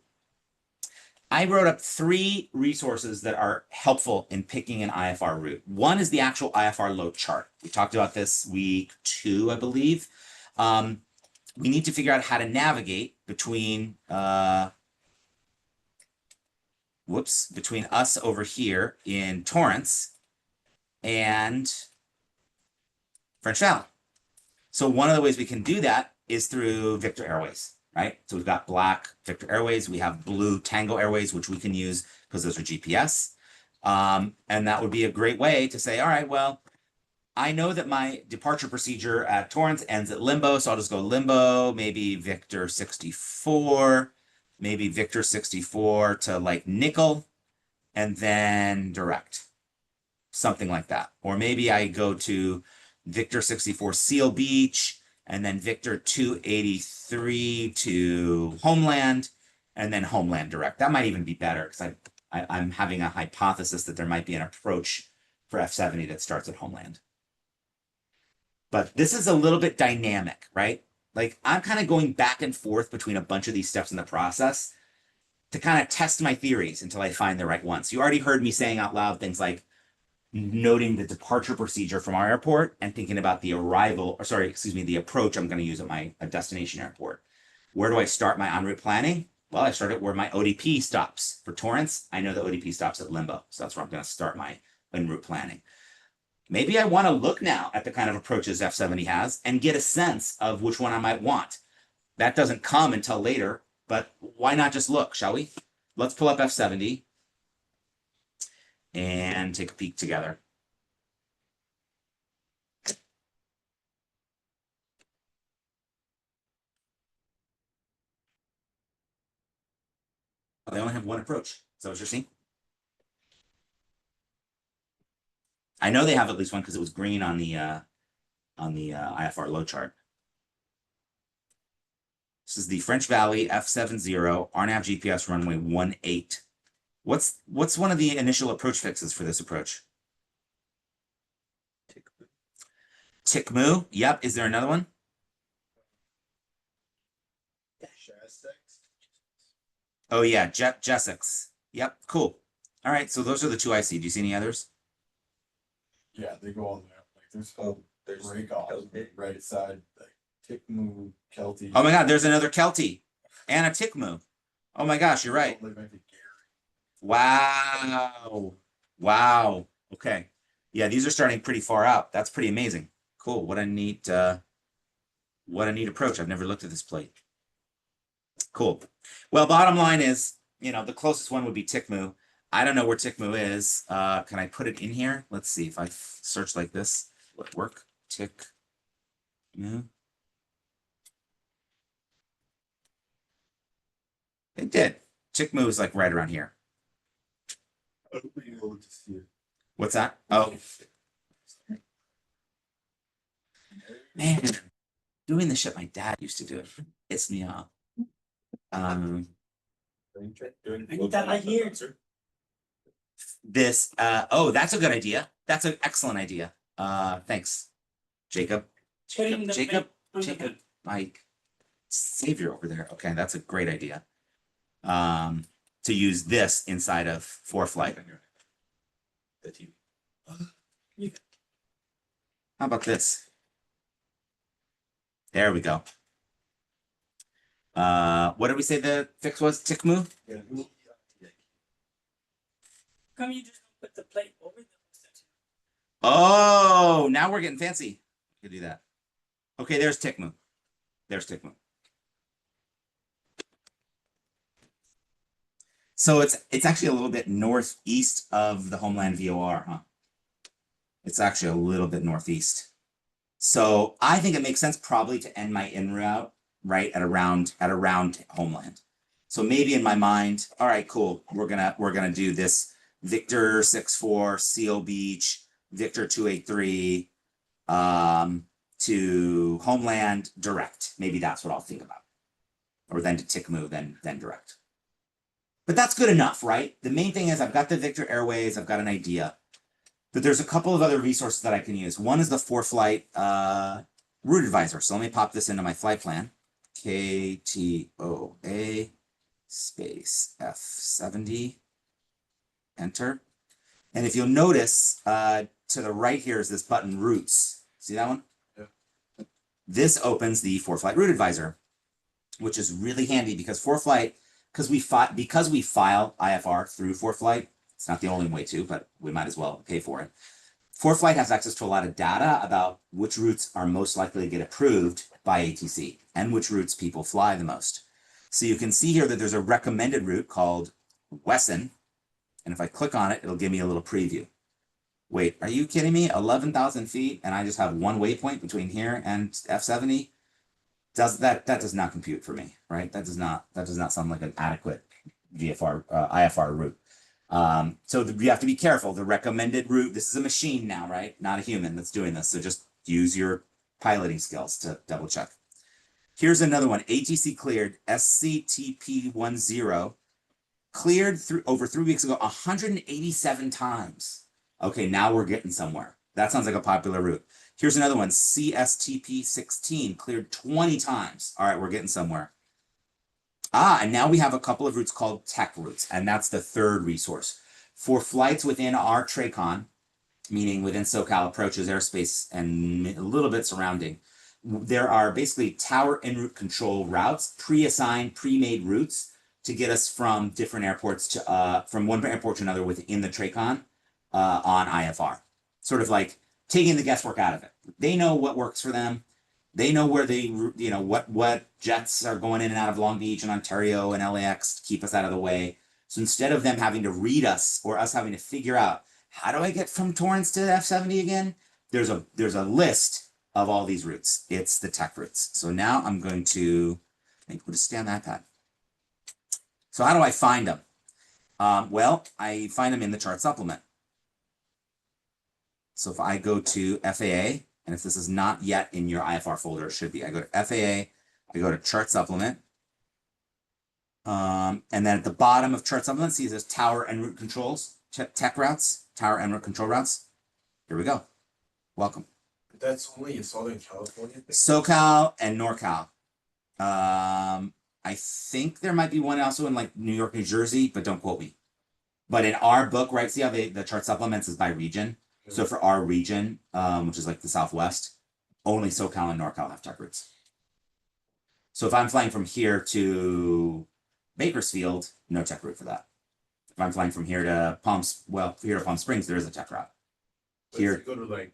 I wrote up 3 resources that are helpful in picking an IFR route. One is the actual IFR load chart. We talked about this week 2, I believe. We need to figure out how to navigate between between us over here in Torrance and French Valley. So one of the ways we can do that is through Victor Airways, right? So we've got black Victor Airways, we have blue Tango Airways, which we can use because those are GPS. And that would be a great way to say, all right, well, I know that my departure procedure at Torrance ends at Limbo, so I'll just go Limbo, maybe Victor 64, maybe Victor 64 to like Nickel, and then direct. Something like that. Or maybe I go to Victor 64 Seal Beach, and then Victor 283 to Homeland, and then Homeland direct. That might even be better because I'm having a hypothesis that there might be an approach for F70 that starts at Homeland. But this is a little bit dynamic, right? Like I'm kind of going back and forth between a bunch of these steps in the process to kind of test my theories until I find the right ones. You already heard me saying out loud things like noting the departure procedure from our airport and thinking about the approach I'm going to use at my destination airport. Where do I start my en route planning? Well, I start it where my ODP stops. For Torrance, I know the ODP stops at Limbo. So that's where I'm going to start my en route planning. Maybe I want to look now at the kind of approaches F70 has and get a sense of which one I might want. That doesn't come until later, but why not just look, shall we? Let's pull up F70 and take a peek together. They only have one approach. Is that what you're seeing? I know they have at least one because it was green on the IFR load chart. This is the French Valley F70 RNAV GPS runway 18. What's one of the initial approach fixes for this approach? Tikmu. Yep. Is there another one? Oh yeah, Jessix. Yep. Cool. All right. So those are the two I see. Do you see any others? Yeah, they go all the way up. Like there's There's break off on the right side, like Tikmu, Kelty. Oh my God, there's another Kelty and a Tikmu. Oh my gosh, you're right. Wow. Wow. Okay. Yeah, these are starting pretty far out. That's pretty amazing. Cool. What a neat approach. I've never looked at this plate. Cool. Well, bottom line is, the closest one would be Tikmu. I don't know where Tikmu is. Can I put it in here? Let's see if I search like this. Will it work? Tikmu. It did. Tikmu is like right around here. What's that? Oh, man, doing the shit my dad used to do it pissed me off. I need that right here. This oh, that's a good idea. That's an excellent idea. Thanks, Jacob. Putting the Jacob, on the Jacob, my savior over there. Okay, that's a great idea. To use this inside of ForeFlight. How about this? There we go. What did we say the fix was? Tikmu? Come you just put the plate over the Oh, now we're getting fancy. We can do that. Okay, there's Tikmu. There's Tikmu. So it's actually a little bit northeast of the Homeland VOR, huh? It's actually a little bit northeast. So I think it makes sense probably to end my en route right at around Homeland. So maybe in my mind, all right, cool. We're gonna do this Victor 64 Seal Beach, Victor 283 to Homeland direct. Maybe that's what I'll think about. Or then to Tikmu, then direct. But that's good enough, right? The main thing is I've got the Victor Airways, I've got an idea. But there's a couple of other resources that I can use. One is the ForeFlight route advisor. So let me pop this into my flight plan. KTOA space F70. Enter. And if you'll notice, to the right here is this button routes. See that one? Yeah. This opens the ForeFlight route advisor, which is really handy because ForeFlight, because we file IFR through ForeFlight. It's not the only way to, but we might as well pay for it. ForeFlight has access to a lot of data about which routes are most likely to get approved by ATC and which routes people fly the most. So you can see here that there's a recommended route called Wesson. And if I click on it, it'll give me a little preview. Wait, are you kidding me? 11,000 feet and I just have one waypoint between here and F70? That does not compute for me, right? That does not sound like an adequate IFR route. So you have to be careful. The recommended route, this is a machine now, right? Not a human that's doing this. So just use your piloting skills to double check. Here's another one. ATC cleared SCTP10 cleared through over 3 weeks ago 187 times. Okay, now we're getting somewhere. That sounds like a popular route. Here's another one. CSTP16 cleared 20 times. All right, we're getting somewhere. And now we have a couple of routes called tech routes, and that's the third resource. For flights within our TRACON, meaning within SoCal approaches airspace and a little bit surrounding, there are basically tower en route control routes, pre-assigned, pre-made routes to get us from different airports to from one airport to another within the TRACON on IFR. Sort of like taking the guesswork out of it. They know what works for them. They know where they, what jets are going in and out of Long Beach and Ontario and LAX to keep us out of the way. So instead of them having to read us or us having to figure out, how do I get from Torrance to F70 again? There's a list of all these routes. It's the tech routes. So now I'm going to, I think we'll just stay on that pad. So how do I find them? Well, I find them in the chart supplement. So if I go to FAA, and if this is not yet in your IFR folder, it should be. I go to FAA, I go to chart supplement. And then at the bottom of chart supplement, see there's tower en route controls, tech routes, tower en route control routes. Here we go. Welcome. That's only in Southern California. SoCal and NorCal. I think there might be one also in like New York, New Jersey, but don't quote me. But in our book, right, see how the chart supplements is by region. So for our region, which is like the Southwest, only SoCal and NorCal have tech routes. So if I'm flying from here to Bakersfield, no tech route for that. If I'm flying from here to Palm Springs, there is a tech route. Here, Go to like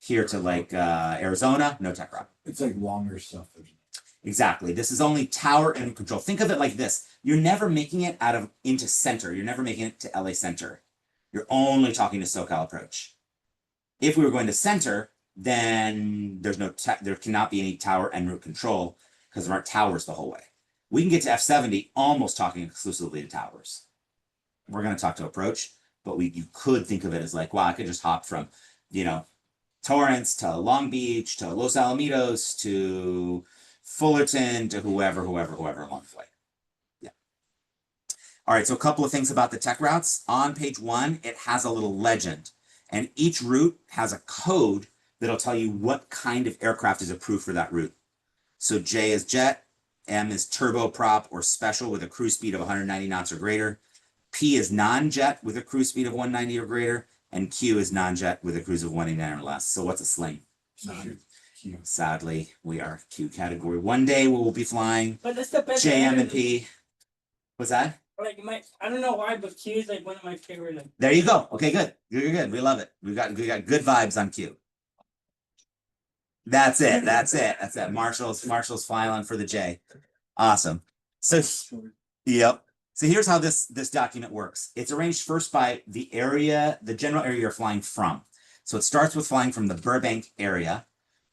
here to like Arizona, no tech route. It's like longer stuff. Exactly. This is only tower and control. Think of it like this. You're never making it into center. You're never making it to LA center. You're only talking to SoCal approach. If we were going to center, then there cannot be any tower en route control because there aren't towers the whole way. We can get to F70 almost talking exclusively to towers. We're going to talk to approach, but you could think of it as like, wow, I could just hop from, Torrance to Long Beach to Los Alamitos to Fullerton to whoever along the way. Yeah. All right, so a couple of things about the tech routes. On page 1, it has a little legend, and each route has a code that'll tell you what kind of aircraft is approved for that route. So J is jet, M is turboprop or special with a cruise speed of 190 knots or greater. P is non-jet with a cruise speed of 190 or greater, and Q is non-jet with a cruise of 189 or less. So what's a sling? Sadly, we are Q category. One day we will be flying But that's the best. J, M, and P. What's that? Like I don't know why, but Q is like one of my favorite. Like, There you go. Okay, good. You're good. We love it. We got good vibes on Q. That's it. Marshall's filing for the J. Awesome. So, yep. So here's how this document works. It's arranged first by the general area you're flying from. So it starts with flying from the Burbank area,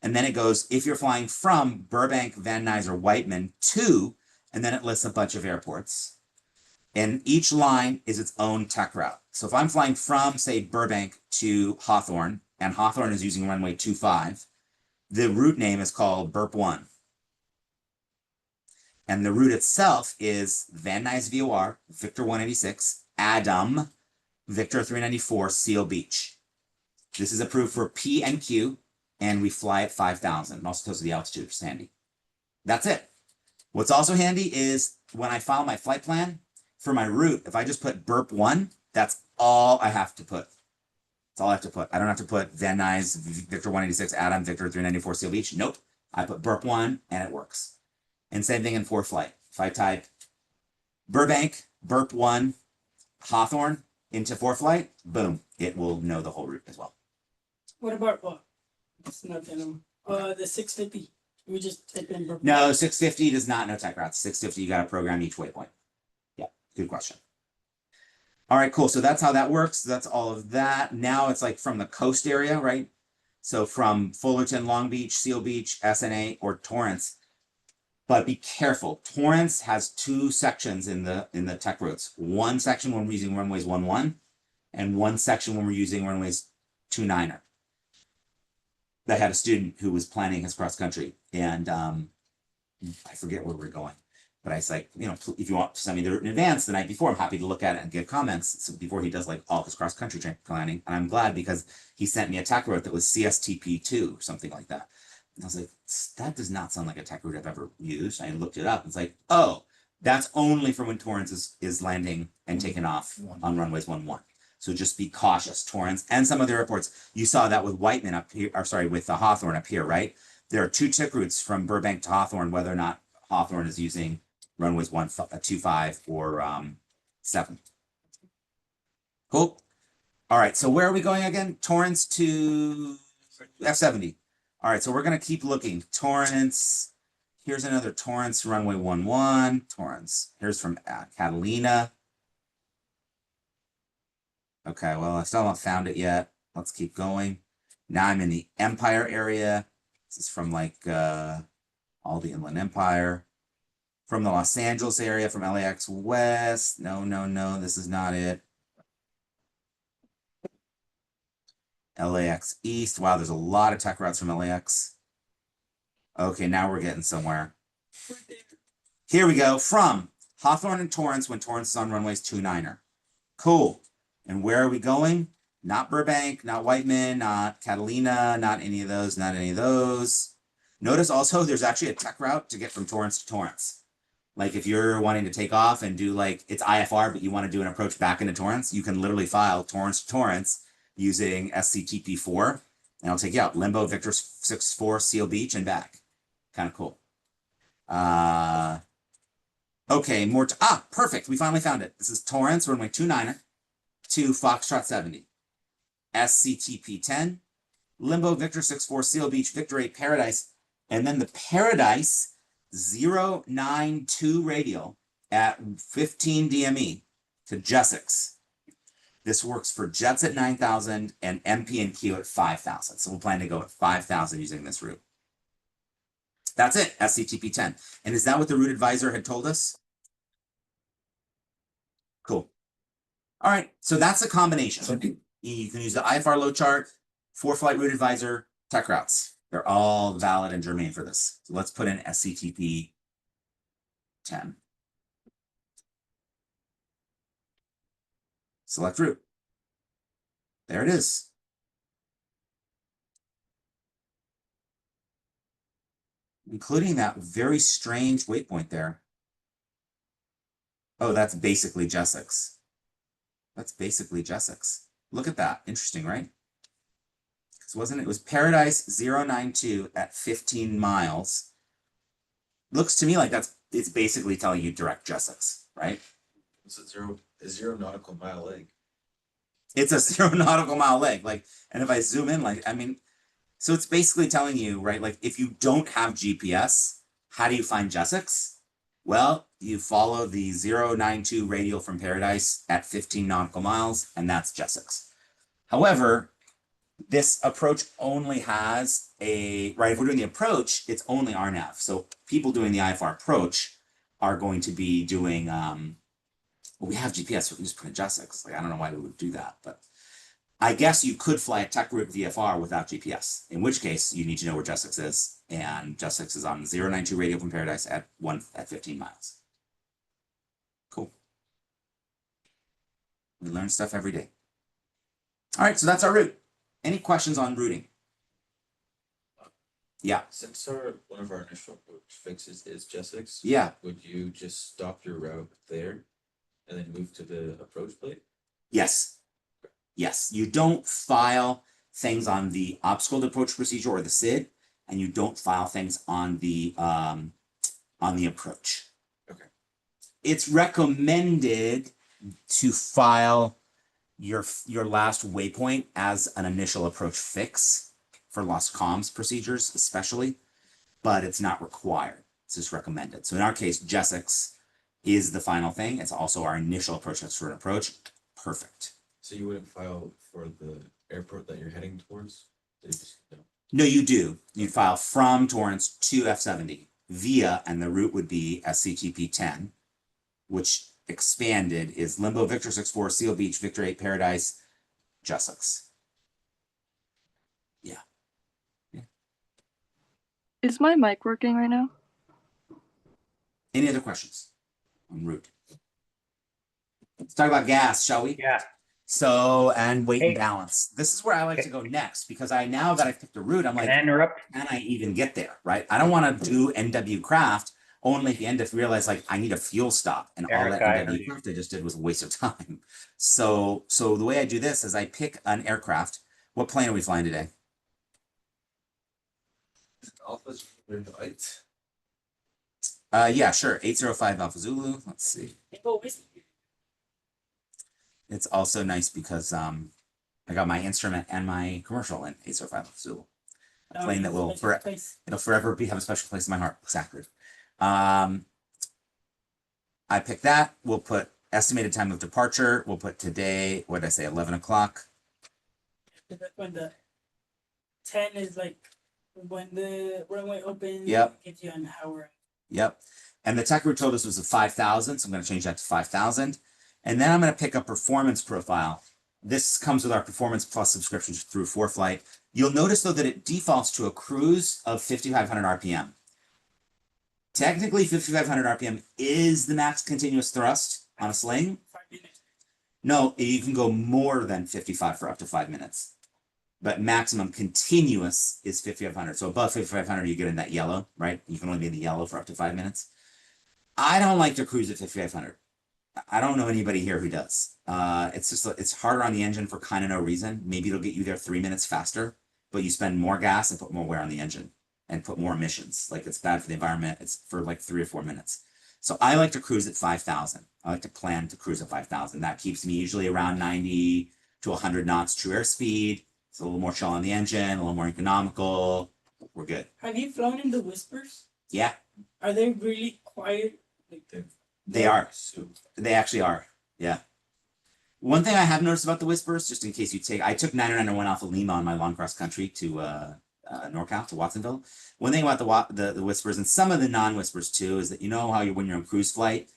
and then it goes, if you're flying from Burbank, Van Nuys, or Whiteman to, and then it lists a bunch of airports. And each line is its own tech route. So if I'm flying from, say, Burbank to Hawthorne, and Hawthorne is using runway 25, the route name is called Burp 1. And the route itself is Van Nuys VOR, Victor 186, Adam, Victor 394, Seal Beach. This is approved for P and Q, and we fly at 5,000. And also tells you the altitude, which is handy. That's it. What's also handy is when I file my flight plan for my route, if I just put Burp 1, that's all I have to put. That's all I have to put. I don't have to put Van Nuys, Victor 186, Adam, Victor 394, Seal Beach. Nope. I put Burp 1, and it works. And same thing in ForeFlight. If I type Burbank, Burp 1, Hawthorne into ForeFlight, boom, it will know the whole route as well. what about what? It's not the 650. We just type in. No, 650 does not know tech routes. 650, you got to program each waypoint. Yeah, good question. All right, cool. So that's how that works. That's all of that. Now it's like from the coast area, right? So from Fullerton, Long Beach, Seal Beach, SNA, or Torrance. But be careful. Torrance has 2 sections in the tech routes. One section when we're using runways 11, and one section when we're using runways 29er. I had a student who was planning his cross country, and I forget where we're going. But I was like, if you want to send me the route in advance the night before, I'm happy to look at it and give comments before he does like all his cross country planning. And I'm glad because he sent me a tech route that was CSTP2 or something like that. And I was like, that does not sound like a tech route I've ever used. I looked it up. It's like, oh, that's only for when Torrance is landing and taking off on runways 11. So just be cautious, Torrance and some other airports. You saw that with Whiteman up here, or sorry, with the Hawthorne up here, right? there are two tick routes from Burbank to Hawthorne, whether or not Hawthorne is using runways 25 or 7. Cool. All right, so where are we going again? Torrance to F70. All right, so we're gonna keep looking. Torrance. Here's another Torrance runway 11. Torrance. Here's from Catalina. Okay, well, I still haven't found it yet. Let's keep going. Now I'm in the Empire area. This is from like all the Inland Empire. From the Los Angeles area, from LAX West. No, this is not it. LAX East. Wow, there's a lot of tech routes from LAX. Okay, now we're getting somewhere. Here we go. From Hawthorne and Torrance when Torrance is on runways 29er. Cool. And where are we going? Not Burbank, not Whiteman, not Catalina, not any of those, not any of those. Notice also there's actually a tech route to get from Torrance to Torrance. Like if you're wanting to take off and do like, it's IFR, but you want to do an approach back into Torrance, you can literally file Torrance to Torrance using SCTP4, and it'll take you out. Limbo, Victor 6-4, Seal Beach, and back. Kind of cool. Okay, perfect. We finally found it. This is Torrance, runway 29er to Foxtrot 70. SCTP 10, Limbo, Victor 6-4, Seal Beach, Victor 8, Paradise, and then the Paradise 092 radial at 15 DME to Jessex. This works for jets at 9,000 and MP and Q at 5,000. So we'll plan to go at 5,000 using this route. That's it, SCTP 10. And is that what the route advisor had told us? Cool. All right, so that's a combination. You can use the IFR load chart, 4-flight route advisor, tech routes. They're all valid and germane for this. So let's put in SCTP 10. Select route. There it is. Including that very strange waypoint there. Oh, that's basically Jessex. That's basically Jessex. Look at that. Interesting, right? Because wasn't it? It was Paradise 092 at 15 miles. Looks to me like it's basically telling you direct Jessex, right? It's a 0 nautical mile leg. It's a 0 nautical mile leg. Like, and if I zoom in, like, I mean, so it's basically telling you, right? Like, if you don't have GPS, how do you find Jessex? Well, you follow the 092 radial from Paradise at 15 nautical miles, and that's Jessex. However, this approach only has right, if we're doing the approach, it's only RNAV. So people doing the IFR approach are going to be doing, well, we have GPS, so we can just put in Jessex. Like, I don't know why we would do that, but I guess you could fly a tech route VFR without GPS, in which case you need to know where Jessex is. And Jessex is on 092 radial from Paradise at 15 miles. Cool. We learn stuff every day. All right, so that's our route. Any questions on routing? Yeah. Since one of our initial approach fixes is Jessex, Yeah. would you just stop your route there and then move to the approach plate? Yes. Yes. You don't file things on the obstacle approach procedure or the SID, and you don't file things on the approach. Okay. It's recommended to file your last waypoint as an initial approach fix for lost comms procedures, especially, but it's not required. It's just recommended. So in our case, Jessex is the final thing. It's also our initial approach for an approach. Perfect. So you wouldn't file for the airport that you're heading towards? No, you do. You'd file from Torrance to F70 via, and the route would be SCTP 10, which expanded is Limbo, Victor 6-4, Seal Beach, Victor 8, Paradise, Jessex. Yeah. Is my mic working right now? Any other questions on route? Let's talk about gas, shall we? Yeah. So, and weight and Hey. balance. This is where I like to go next, because now that I've picked a route, I'm like, Can I interrupt? can I even get there, right? I don't want to do NW craft only at the end to realize like I need a fuel stop, and all that Eric, I heard NW you. craft I just did was a waste of time. So the way I do this is I pick an aircraft. What plane are we flying today? Alpha's very light. Yeah, sure. 805 Alpha Zulu. Let's see. It's also nice because I got my instrument and my commercial in 805 Alpha Zulu. A plane that will it'll forever have a special place in my heart. Exactly. I picked that. We'll put estimated time of departure. We'll put today, what did I say, 11 o'clock? When the 10 is like when the runway opens, Yep. gives you an hour. Yep. And the tech route told us was a 5,000, so I'm going to change that to 5,000. And then I'm going to pick a performance profile. This comes with our Performance Plus subscription through ForeFlight. You'll notice, though, that it defaults to a cruise of 5,500 RPM. Technically, 5,500 RPM is the max continuous thrust on a sling. 5 minutes. No, you can go more than 55 for up to 5 minutes. But maximum continuous is 5,500. So above 5,500, you get in that yellow, right? You can only be in the yellow for up to 5 minutes. I don't like to cruise at 5,500. I don't know anybody here who does. It's just, it's harder on the engine for kind of no reason. Maybe it'll get you there 3 minutes faster, but you spend more gas and put more wear on the engine and put more emissions. Like, it's bad for the environment. It's for like 3 or 4 minutes. So I like to cruise at 5,000. I like to plan to cruise at 5,000. That keeps me usually around 90 to 100 knots true airspeed. It's a little more chill on the engine, a little more economical. We're good. Have you flown in the Whispers? Yeah, Are they really quiet? Like they are. They actually are. Yeah. One thing I have noticed about the Whispers, just in case you take, I took 901 Alpha Lima on my long cross country to NorCal, to Watsonville. One thing about the Whispers, and some of the non-Whispers too, is that you know how when you're on cruise flight,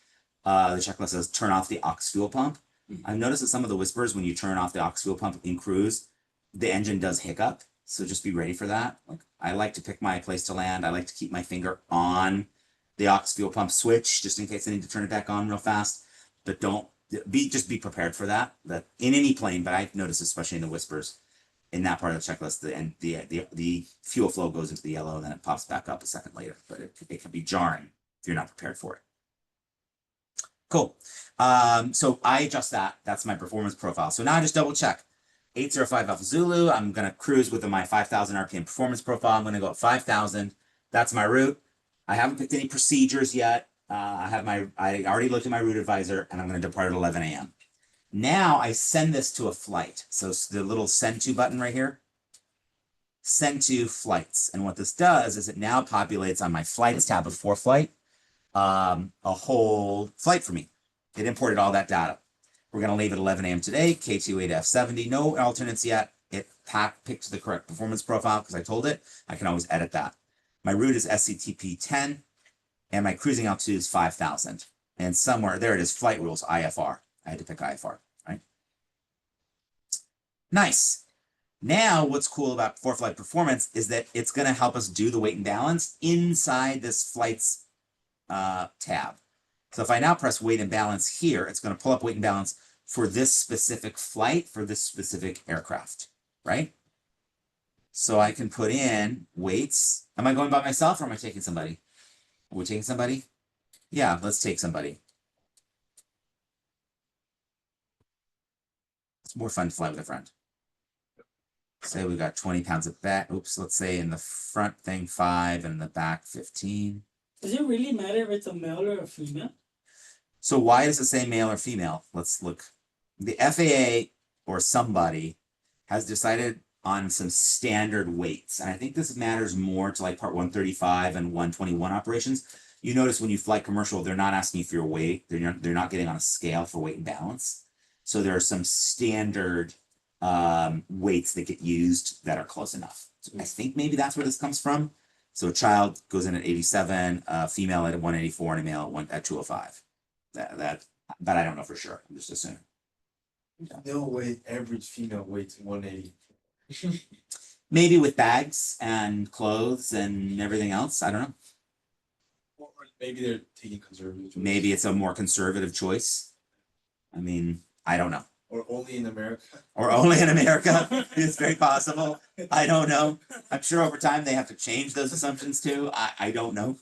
the checklist says turn off the aux fuel pump. I've noticed that some of the Whispers, when you turn off the aux fuel pump in cruise, the engine does hiccup. So just be ready for that. Like, I like to pick my place to land. I like to keep my finger on the aux fuel pump switch just in case I need to turn it back on real fast. But just be prepared for that. That in any plane, but I've noticed, especially in the Whispers, in that part of the checklist, the fuel flow goes into the yellow and then it pops back up a second later. But it can be jarring if you're not prepared for it. Cool. So I adjust that. That's my performance profile. So now I just double check. 805 Alpha Zulu. I'm going to cruise with my 5,000 RPM performance profile. I'm going to go at 5,000. That's my route. I haven't picked any procedures yet. I already looked at my route advisor, and I'm going to depart at 11 a.m. Now I send this to a flight. So the little send to button right here, send to flights. And what this does is it now populates on my flights tab of ForeFlight a whole flight for me. It imported all that data. We're going to leave at 11 a.m. today, KTOA to F70. No alternates yet. It picked the correct performance profile because I told it. I can always edit that. My route is SCTP 10, and my cruising altitude is 5,000. And somewhere, there it is, flight rules, IFR. I had to pick IFR, right? Nice. Now, what's cool about ForeFlight Performance is that it's going to help us do the weight and balance inside this flights tab. So if I now press weight and balance here, it's going to pull up weight and balance for this specific flight, for this specific aircraft, right? So I can put in weights. Am I going by myself or am I taking somebody? Are we taking somebody? Yeah, let's take somebody. It's more fun to fly with a friend. Say we got 20 pounds of back. Oops, let's say in the front thing 5 and in the back 15. Does it really matter if it's a male or a female? So why does it say male or female? Let's look. The FAA or somebody has decided on some standard weights. And I think this matters more to like part 135 and 121 operations. You notice when you fly commercial, they're not asking you for your weight. They're not getting on a scale for weight and balance. So there are some standard weights that get used that are close enough. So I think maybe that's where this comes from. So a child goes in at 87, a female at 184, and a male at 205. But I don't know for sure. I'm just assuming. No way, average female weighs 180. Maybe with bags and clothes and everything else. I don't know. Or maybe they're taking conservative. Maybe it's a more conservative choice. I mean, I don't know. Or only in America. Or only in America. It's very possible. I don't know. I'm sure over time they have to change those assumptions too. I don't know.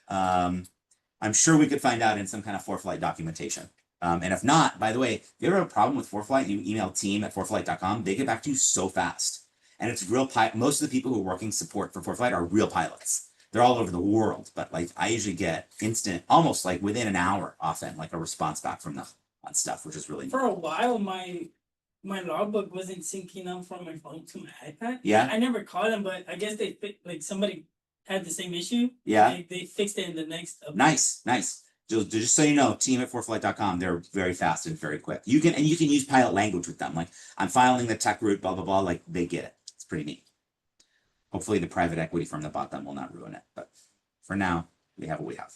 I'm sure we could find out in some kind of ForeFlight documentation. And if not, by the way, if you ever have a problem with ForeFlight, you email team@foreflight.com, they get back to you so fast. And it's real most of the people who are working support for ForeFlight are real pilots. They're all over the world, but like I usually get instant, almost like within an hour, often like a response back from them on stuff, which is really neat. For a while, my logbook wasn't syncing up from my phone to my iPad. Yeah. I never caught them, but I guess they like somebody had the same issue. Yeah. They fixed it in the next update. Nice. Just so you know, team at foreflight.com, they're very fast and very quick. You can use pilot language with them. Like I'm filing the tech route, blah, blah, blah. Like they get it. It's pretty neat. Hopefully the private equity firm that bought them will not ruin it. But for now, we have what we have.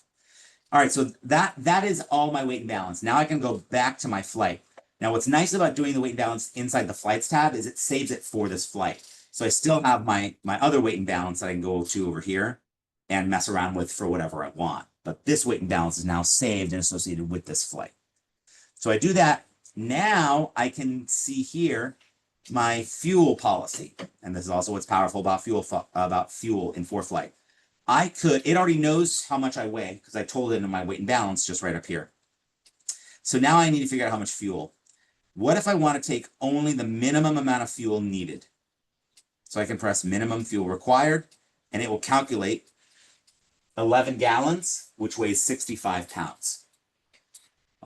All right, so that is all my weight and balance. Now I can go back to my flight. Now what's nice about doing the weight and balance inside the flights tab is it saves it for this flight. So I still have my other weight and balance that I can go to over here and mess around with for whatever I want. But this weight and balance is now saved and associated with this flight. So I do that. Now I can see here my fuel policy. And this is also what's powerful about fuel in ForeFlight. It already knows how much I weigh because I told it in my weight and balance just right up here. So now I need to figure out how much fuel. What if I want to take only the minimum amount of fuel needed? So I can press minimum fuel required and it will calculate 11 gallons, which weighs 65 pounds.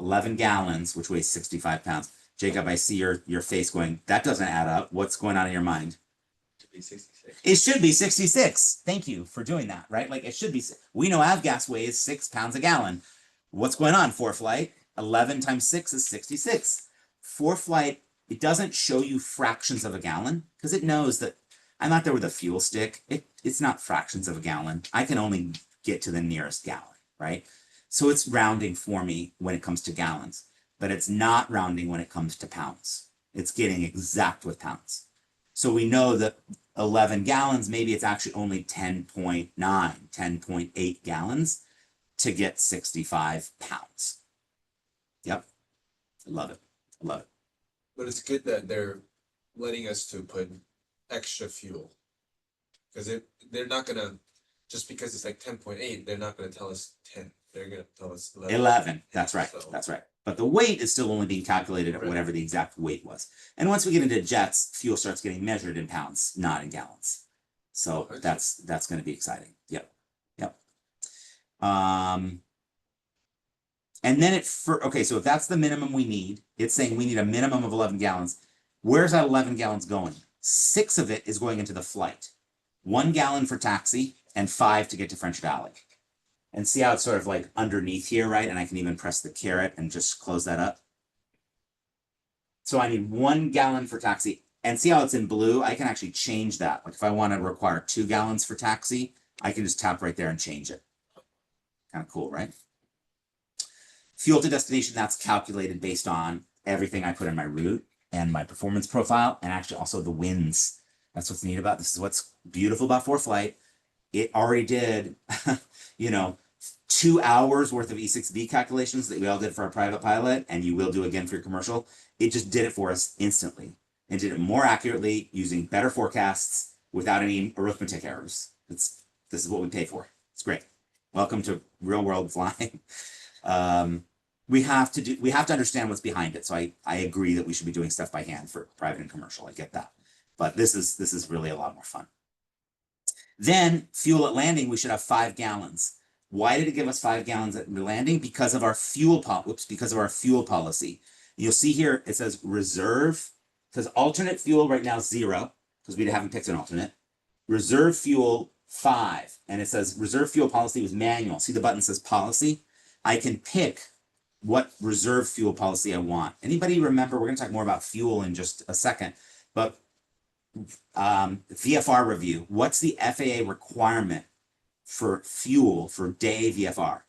11 gallons, which weighs 65 pounds. Jacob, I see your face going, that doesn't add up. What's going on in your mind? To be 66. It should be 66. Thank you for doing that, right? Like it should be. We know avgas weighs 6 pounds a gallon. What's going on, ForeFlight? 11 times 6 is 66. ForeFlight, it doesn't show you fractions of a gallon because it knows that I'm not there with a fuel stick. It's not fractions of a gallon. I can only get to the nearest gallon, right? So it's rounding for me when it comes to gallons, but it's not rounding when it comes to pounds. It's getting exact with pounds. So we know that 11 gallons, maybe it's actually only 10.9, 10.8 gallons to get 65 pounds. Yep. I love it. I love it. But it's good that they're letting us to put extra fuel. Because they're not gonna, just because it's like 10.8, they're not gonna tell us 10. They're gonna tell us 11. 11. That's right. So- That's right. But the weight is still only being calculated at whatever the exact weight was. And once we get into jets, fuel starts getting measured in pounds, not in gallons. So Okay. that's going to be exciting. Yep. And then okay, so if that's the minimum we need, it's saying we need a minimum of 11 gallons. Where's that 11 gallons going? 6 of it is going into the flight. 1 gallon for taxi and 5 to get to French Valley. And see how it's sort of like underneath here, right? And I can even press the caret and just close that up. So I need 1 gallon for taxi. And see how it's in blue? I can actually change that. Like if I want to require 2 gallons for taxi, I can just tap right there and change it. Kind of cool, right? Fuel to destination, that's calculated based on everything I put in my route and my performance profile, and actually also the winds. That's what's neat about this. Is what's beautiful about ForeFlight. It already did, 2 hours worth of E6B calculations that we all did for our private pilot, and you will do again for your commercial. It just did it for us instantly and did it more accurately using better forecasts without any arithmetic errors. This is what we pay for. It's great. Welcome to real world flying. We have to understand what's behind it. So I agree that we should be doing stuff by hand for private and commercial. I get that. But this is really a lot more fun. Then fuel at landing, we should have 5 gallons. Why did it give us 5 gallons at landing? Because of our fuel policy. You'll see here, it says reserve, because alternate fuel right now is 0, because we haven't picked an alternate. Reserve fuel 5, and it says reserve fuel policy was manual. See the button says policy? I can pick what reserve fuel policy I want. Anybody remember, we're gonna talk more about fuel in just a second, but VFR review. What's the FAA requirement for fuel for day VFR?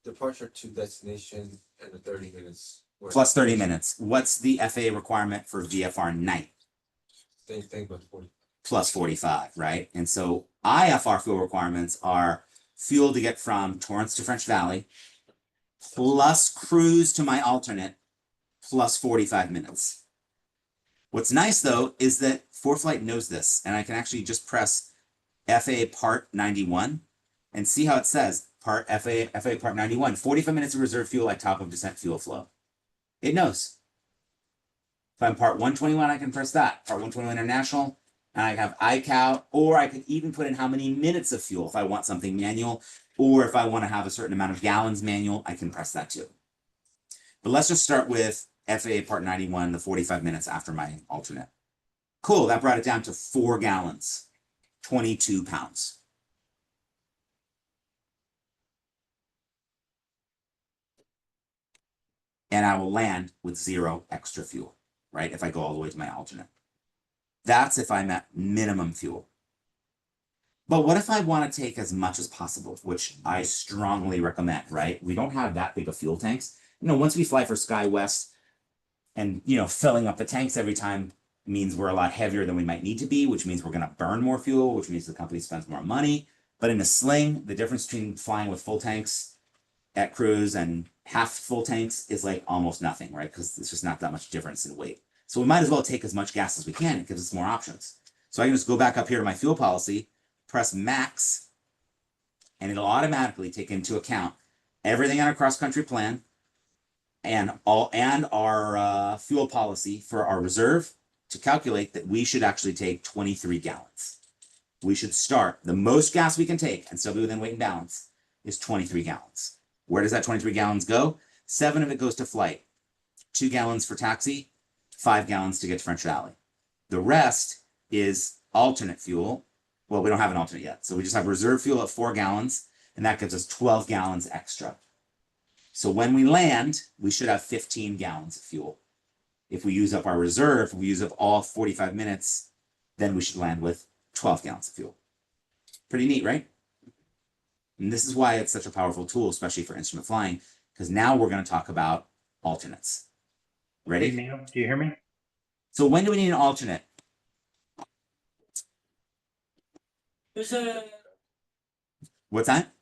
Departure to destination and the 30 minutes. Plus 30 minutes. What's the FAA requirement for VFR night? Same thing, but 40. Plus 45, right? And so IFR fuel requirements are fuel to get from Torrance to French Valley, plus cruise to my alternate, plus 45 minutes. What's nice though is that ForeFlight knows this, and I can actually just press FAA Part 91 and see how it says FAA Part 91, 45 minutes of reserve fuel at top of descent fuel flow. It knows. If I'm part 121, I can press that. Part 121 international, and I have iCal, or I could even put in how many minutes of fuel if I want something manual, or if I want to have a certain amount of gallons manual, I can press that too. But let's just start with FAA part 91, the 45 minutes after my alternate. Cool, that brought it down to 4 gallons, 22 pounds. And I will land with 0 extra fuel, right? If I go all the way to my alternate. That's if I'm at minimum fuel. But what if I want to take as much as possible, which I strongly recommend, right? We don't have that big of fuel tanks. You know, once we fly for SkyWest and, you know, filling up the tanks every time means we're a lot heavier than we might need to be, which means we're going to burn more fuel, which means the company spends more money. But in a sling, the difference between flying with full tanks at cruise and half full tanks is like almost nothing, right? Because it's just not that much difference in weight. So we might as well take as much gas as we can. It gives us more options. So I can just go back up here to my fuel policy, press max, and it'll automatically take into account everything on our cross-country plan and our fuel policy for our reserve to calculate that we should actually take 23 gallons. We should start, the most gas we can take and still be within weight and balance is 23 gallons. Where does that 23 gallons go? 7 of it goes to flight, 2 gallons for taxi, 5 gallons to get to French Valley. The rest is alternate fuel. Well, we don't have an alternate yet. So we just have reserve fuel at 4 gallons, and that gives us 12 gallons extra. So when we land, we should have 15 gallons of fuel. If we use up our reserve, we use up all 45 minutes, then we should land with 12 gallons of fuel. Pretty neat, right? And this is why it's such a powerful tool, especially for instrument flying, because now we're going to talk about alternates. Ready? Hey, Neil, do you hear me? So when do we need an alternate? There's a What's that?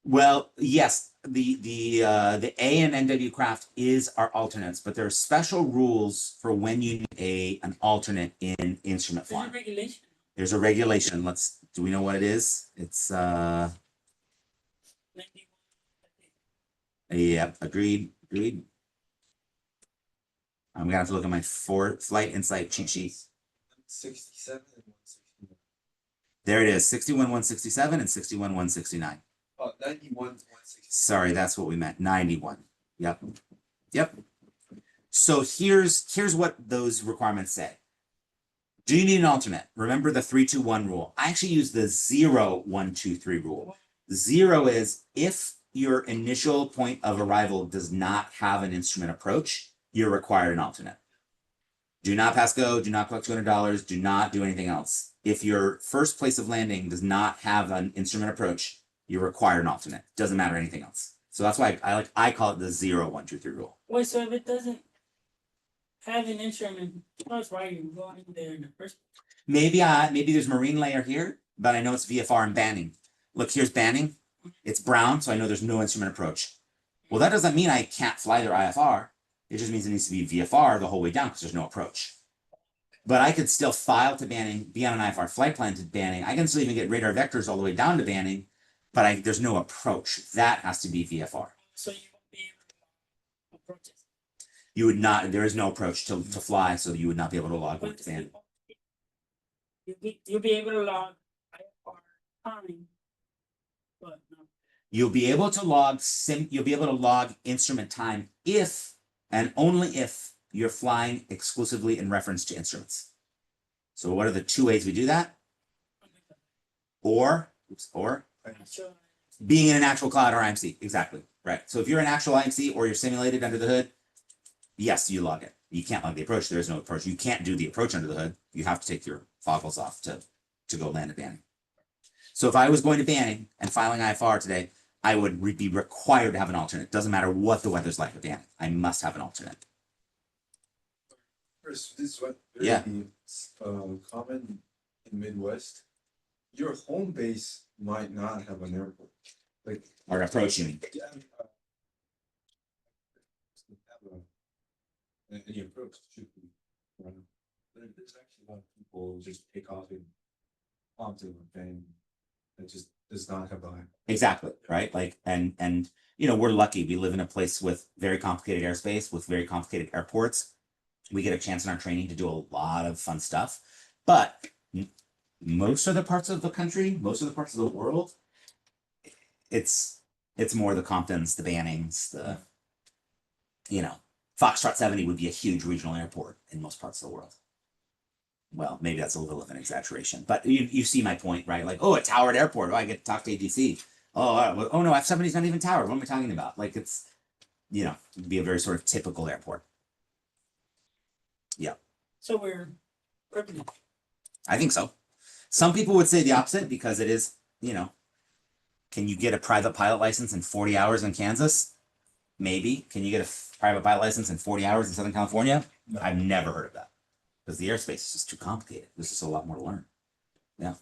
Well, yes, the A and NW craft is our alternates, but there are special rules for when you need an alternate in instrument there's a flying. regulation. There's a regulation. Do we know what it is? It's 91, yeah, agreed. I'm gonna have to look at my flight insight cheat sheet. 67 and 169. There it is, 61,167 and 61,169. Oh, 91 to 160. Sorry, that's what we meant. 91. Yep. So here's what those requirements say. Do you need an alternate? Remember the 3-2-1 rule. I actually use the 0-1-2-3 rule. 0 is if your initial point of arrival does not have an instrument approach, you're required an alternate. Do not pass go, do not collect $200, do not do anything else. If your first place of landing does not have an instrument approach, you're required an alternate. Doesn't matter anything else. So that's why I call it the 0-1-2-3 rule. Wait, so if it doesn't have an instrument, that's why you're going there in the first place. Maybe there's marine layer here, but I know it's VFR and banning. Look, here's banning. It's brown, so I know there's no instrument approach. Well, that doesn't mean I can't fly their IFR. It just means it needs to be VFR the whole way down because there's no approach. But I could still file to banning, be on an IFR flight plan to banning. I can still even get radar vectors all the way down to banning, but there's no approach. That has to be VFR. So you won't be able to approach it. You would not, there is no approach to fly, so you would not be able to log But with banning. you'll be able to log IFR time, but no. You'll be able to log instrument time if and only if you're flying exclusively in reference to instruments. So what are the 2 ways we do that? Or I'm not sure. being in an actual cloud or IMC. Exactly. Right. So if you're an actual IMC or you're simulated under the hood, yes, you log it. You can't log the approach. There is no approach. You can't do the approach under the hood. You have to take your goggles off to go land at banning. So if I was going to banning and filing IFR today, I would be required to have an alternate. Doesn't matter what the weather's like at banning. I must have an alternate. First, this is what Yeah. common in Midwest. Your home base might not have an airport. Like Or approach, you mean? yeah, I mean, have any approach should be run. But there's actually a lot of people just take off in onto a thing that just does not have a Exactly. Right. Like, and you know, we're lucky. We live in a place with very complicated airspace, with very complicated airports. We get a chance in our training to do a lot of fun stuff, but most of the parts of the country, most of the parts of the world, it's more the Comptons, the Bannings, the, you know, Foxtrot 70 would be a huge regional airport in most parts of the world. Well, maybe that's a little of an exaggeration, but you see my point, right? Like, oh, a towered airport. Oh, I get to talk to ATC. Oh no, F-70 is not even towered. What am I talking about? Like, it's, you know, it'd be a very sort of typical airport. Yeah. So we're privileged. I think so. Some people would say the opposite because it is, you know, can you get a private pilot license in 40 hours in Kansas? Maybe. Can you get a private pilot license in 40 hours in Southern California? No. I've never heard of that because the airspace is just too complicated. There's just a lot more to learn. Yeah.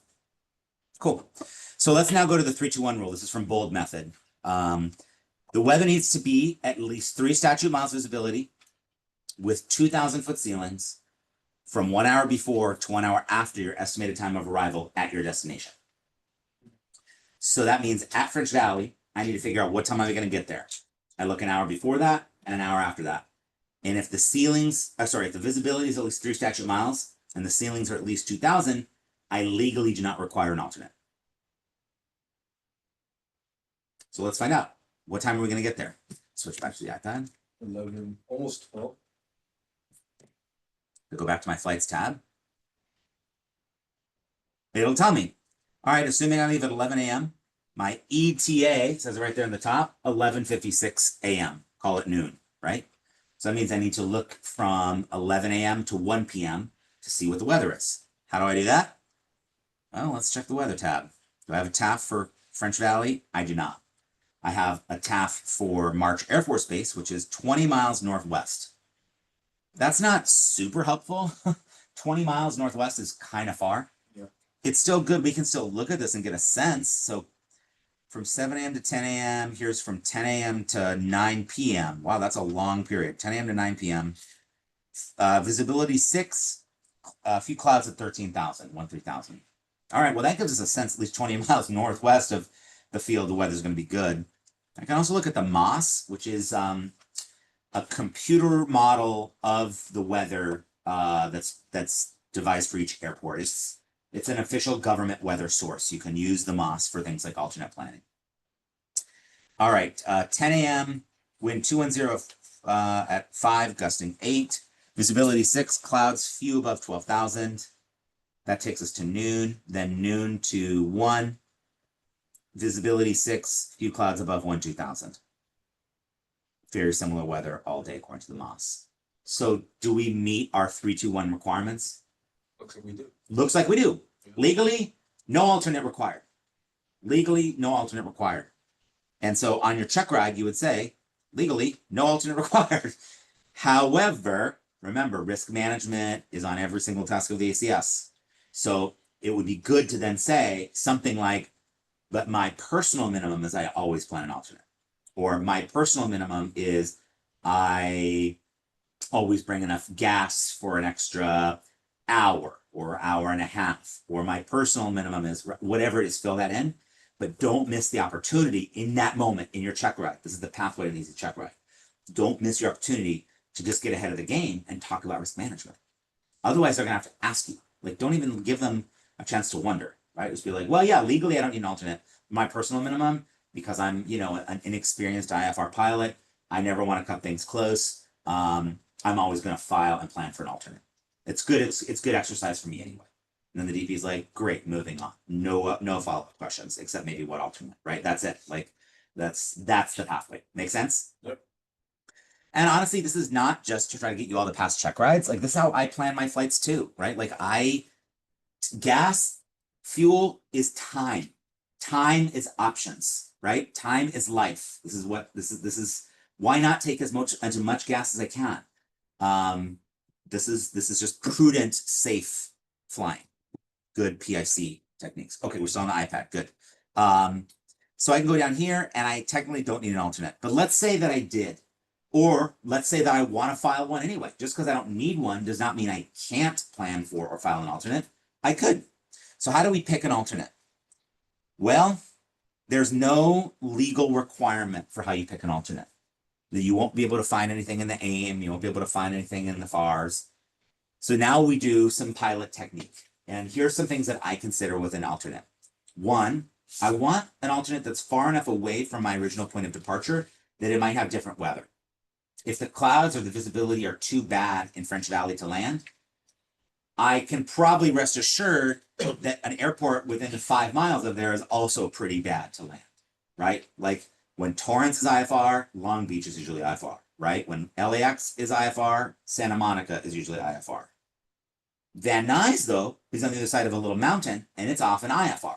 Cool. So let's now go to the 3-2-1 rule. This is from Bold Method. The weather needs to be at least 3 statute miles visibility with 2,000 foot ceilings from 1 hour before to 1 hour after your estimated time of arrival at your destination. So that means at French Valley, I need to figure out what time am I going to get there. I look an hour before that and an hour after that. And if the ceilings, if the visibility is at least 3 statute miles and the ceilings are at least 2,000, I legally do not require an alternate. So let's find out. What time are we going to get there? Switch back to the iPad. 11, almost 12. I'll go back to my flights tab. It'll tell me. All right, assuming I leave at 11 a.m., my ETA says right there in the top, 11:56 a.m. Call it noon, right? So that means I need to look from 11 a.m. to 1 p.m. to see what the weather is. How do I do that? Well, let's check the weather tab. Do I have a tab for French Valley? I do not. I have a TAF for March Air Force Base, which is 20 miles northwest. That's not super helpful. 20 miles northwest is kind of far. Yeah. It's still good. We can still look at this and get a sense. So from 7 a.m. to 10 a.m., here's from 10 a.m. to 9 p.m. Wow, that's a long period. 10 a.m. to 9 p.m. Visibility 6, a few clouds at 13,000, 13,000. All right, well, that gives us a sense at least 20 miles northwest of the field, the weather's going to be good. I can also look at the MOS, which is a computer model of the weather that's devised for each airport. It's an official government weather source. You can use the MOS for things like alternate planning. All right, 10 a.m., wind 210 at 5, gusting 8. Visibility 6, clouds few above 12,000. That takes us to noon, then noon to 1. Visibility 6, few clouds above 2,000. Very similar weather all day according to the MOS. So do we meet our 3-2-1 requirements? Looks like we do. Looks like we do. Yeah. Legally, no alternate required. Legally, no alternate required. And so on your check ride, you would say, legally, no alternate required. However, remember, risk management is on every single task of the ACS. So it would be good to then say something like, but my personal minimum is I always plan an alternate. Or my personal minimum is I always bring enough gas for an extra hour or hour and a half. Or my personal minimum is whatever it is, fill that in. But don't miss the opportunity in that moment in your check ride. This is the pathway to an easy check ride. Don't miss your opportunity to just get ahead of the game and talk about risk management. Otherwise, they're going to have to ask you. Like, don't even give them a chance to wonder. Right? Just be like, well, yeah, legally, I don't need an alternate. My personal minimum, because I'm, you know, an inexperienced IFR pilot, I never want to cut things close. I'm always going to file and plan for an alternate. It's good. It's good exercise for me anyway. And then the DP is like, great, moving on. No follow-up questions, except maybe what alternate, right? That's it. Like, that's the pathway. Make sense? Yep. And honestly, this is not just to try to get you all to pass check rides. Like, this is how I plan my flights too, right? Like, gas, fuel is time. Time is options, right? Time is life. This is why not take as much gas as I can. This is just prudent, safe flying. Good PIC techniques. Okay, we're still on the iPad. Good. So I can go down here and I technically don't need an alternate, but let's say that I did, or let's say that I want to file one anyway. Just because I don't need one does not mean I can't plan for or file an alternate. I could. So how do we pick an alternate? Well, there's no legal requirement for how you pick an alternate. You won't be able to find anything in the AIM. You won't be able to find anything in the FARs. So now we do some pilot technique. And here's some things that I consider with an alternate. One, I want an alternate that's far enough away from my original point of departure that it might have different weather. If the clouds or the visibility are too bad in French Valley to land, I can probably rest assured that an airport within 5 miles of there is also pretty bad to land, right? Like when Torrance is IFR, Long Beach is usually IFR, right? When LAX is IFR, Santa Monica is usually IFR. Van Nuys, though, is on the other side of a little mountain, and it's often IFR.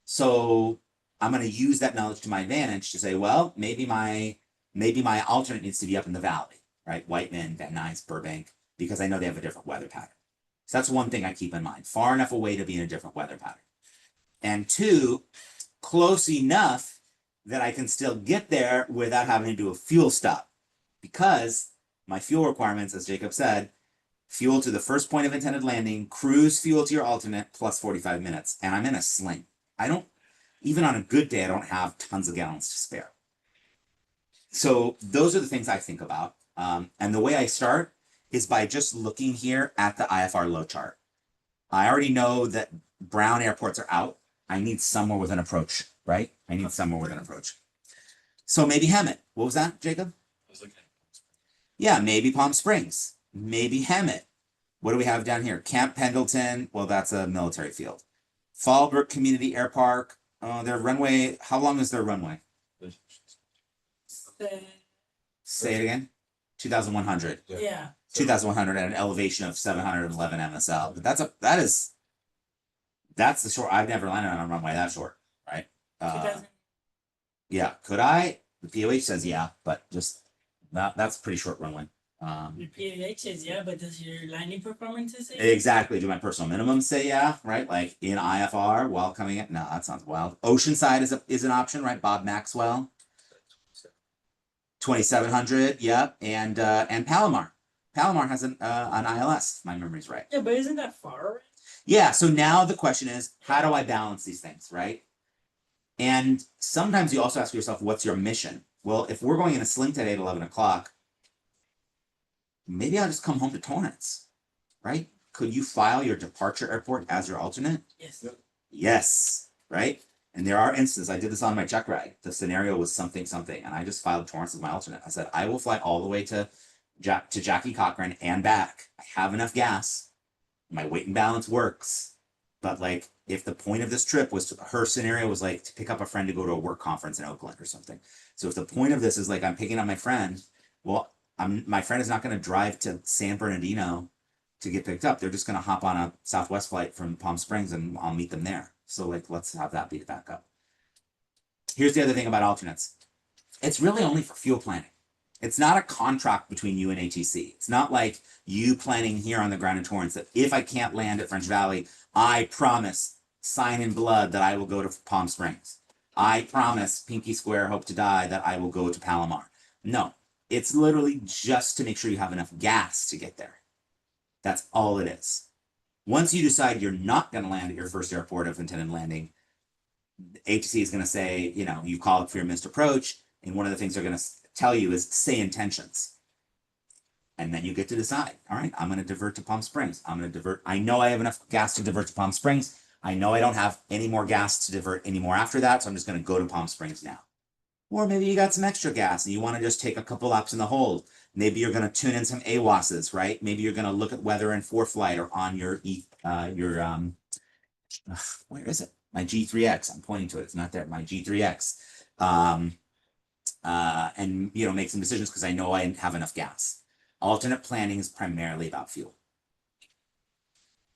So I'm going to use that knowledge to my advantage to say, well, maybe my alternate needs to be up in the valley, right? Whiteman, Van Nuys, Burbank, because I know they have a different weather pattern. So that's one thing I keep in mind, far enough away to be in a different weather pattern. And two, close enough that I can still get there without having to do a fuel stop, because my fuel requirements, as Jacob said, fuel to the first point of intended landing, cruise fuel to your alternate, plus 45 minutes. And I'm in a sling. Even on a good day, I don't have tons of gallons to spare. So those are the things I think about. And the way I start is by just looking here at the IFR low chart. I already know that brown airports are out. I need somewhere with an approach, right? I need somewhere with an approach. So maybe Hemet. What was that, Jacob? I was looking at. Yeah, maybe Palm Springs. Maybe Hemet. What do we have down here? Camp Pendleton. Well, that's a military field. Fallbrook Community Air Park. Their runway. How long is their runway? Say it again. 2,100. Yeah. 2,100 at an elevation of 711 MSL. But that's the short. I've never landed on a runway that short, right? 2000. Yeah. Could I? The POH says yeah, but just that's a pretty short runway. Your PAH is yeah, but does your landing performance say? Exactly. Do my personal minimums say yeah, right? Like in IFR while coming in? No, that sounds wild. Oceanside is an option, right? Bob Maxwell. 2,700, yep, and Palomar. Palomar has an ILS, if my memory's right. Yeah, but isn't that far? Yeah, so now the question is, how do I balance these things, right? And sometimes you also ask yourself, what's your mission? Well, if we're going in a sling today at 11 o'clock, maybe I'll just come home to Torrance, right? Could you file your departure airport as your alternate? Yes. Yes, right? And there are instances, I did this on my check ride. The scenario was something, and I just filed Torrance as my alternate. I said, I will fly all the way to Jackie Cochran and back. I have enough gas. My weight and balance works. But like, if the point of this trip was her scenario was like to pick up a friend to go to a work conference in Oakland or something. So if the point of this is like, I'm picking up my friend, well, my friend is not going to drive to San Bernardino to get picked up. They're just going to hop on a Southwest flight from Palm Springs and I'll meet them there. So like, let's have that be the backup. Here's the other thing about alternates. It's really only for fuel planning. It's not a contract between you and ATC. It's not like you planning here on the ground in Torrance that if I can't land at French Valley, I promise, sign in blood, that I will go to Palm Springs. I promise, pinky square, hope to die, that I will go to Palomar. No, it's literally just to make sure you have enough gas to get there. That's all it is. Once you decide you're not going to land at your first airport of intended landing, ATC is going to say, you call it for your missed approach. And one of the things they're going to tell you is say intentions. And then you get to decide, all right, I'm going to divert to Palm Springs. I know I have enough gas to divert to Palm Springs. I know I don't have any more gas to divert anymore after that. So I'm just going to go to Palm Springs now. Or maybe you got some extra gas and you want to just take a couple laps in the hold. Maybe you're going to tune in some AWASs, right? Maybe you're going to look at weather in ForeFlight or on your where is it? My G3X. I'm pointing to it. It's not there. My G3X. And make some decisions because I know I have enough gas. Alternate planning is primarily about fuel.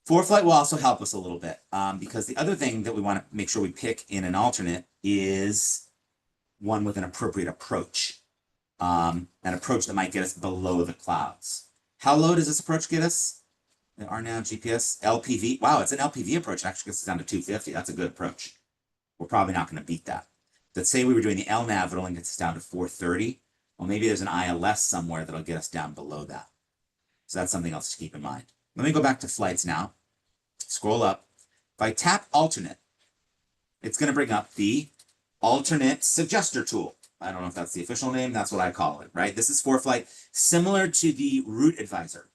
ForeFlight will also help us a little bit because the other thing that we want to make sure we pick in an alternate is one with an appropriate approach. An approach that might get us below the clouds. How low does this approach get us? The RNAV GPS LPV. Wow, it's an LPV approach. It actually gets us down to 250. That's a good approach. We're probably not going to beat that. Let's say we were doing the LNAV, it only gets us down to 430. Well, maybe there's an ILS somewhere that'll get us down below that. So that's something else to keep in mind. Let me go back to flights now. Scroll up. If I tap alternate, it's going to bring up the alternate suggester tool. I don't know if that's the official name. That's what I call it, right? This is ForeFlight, similar to the route advisor.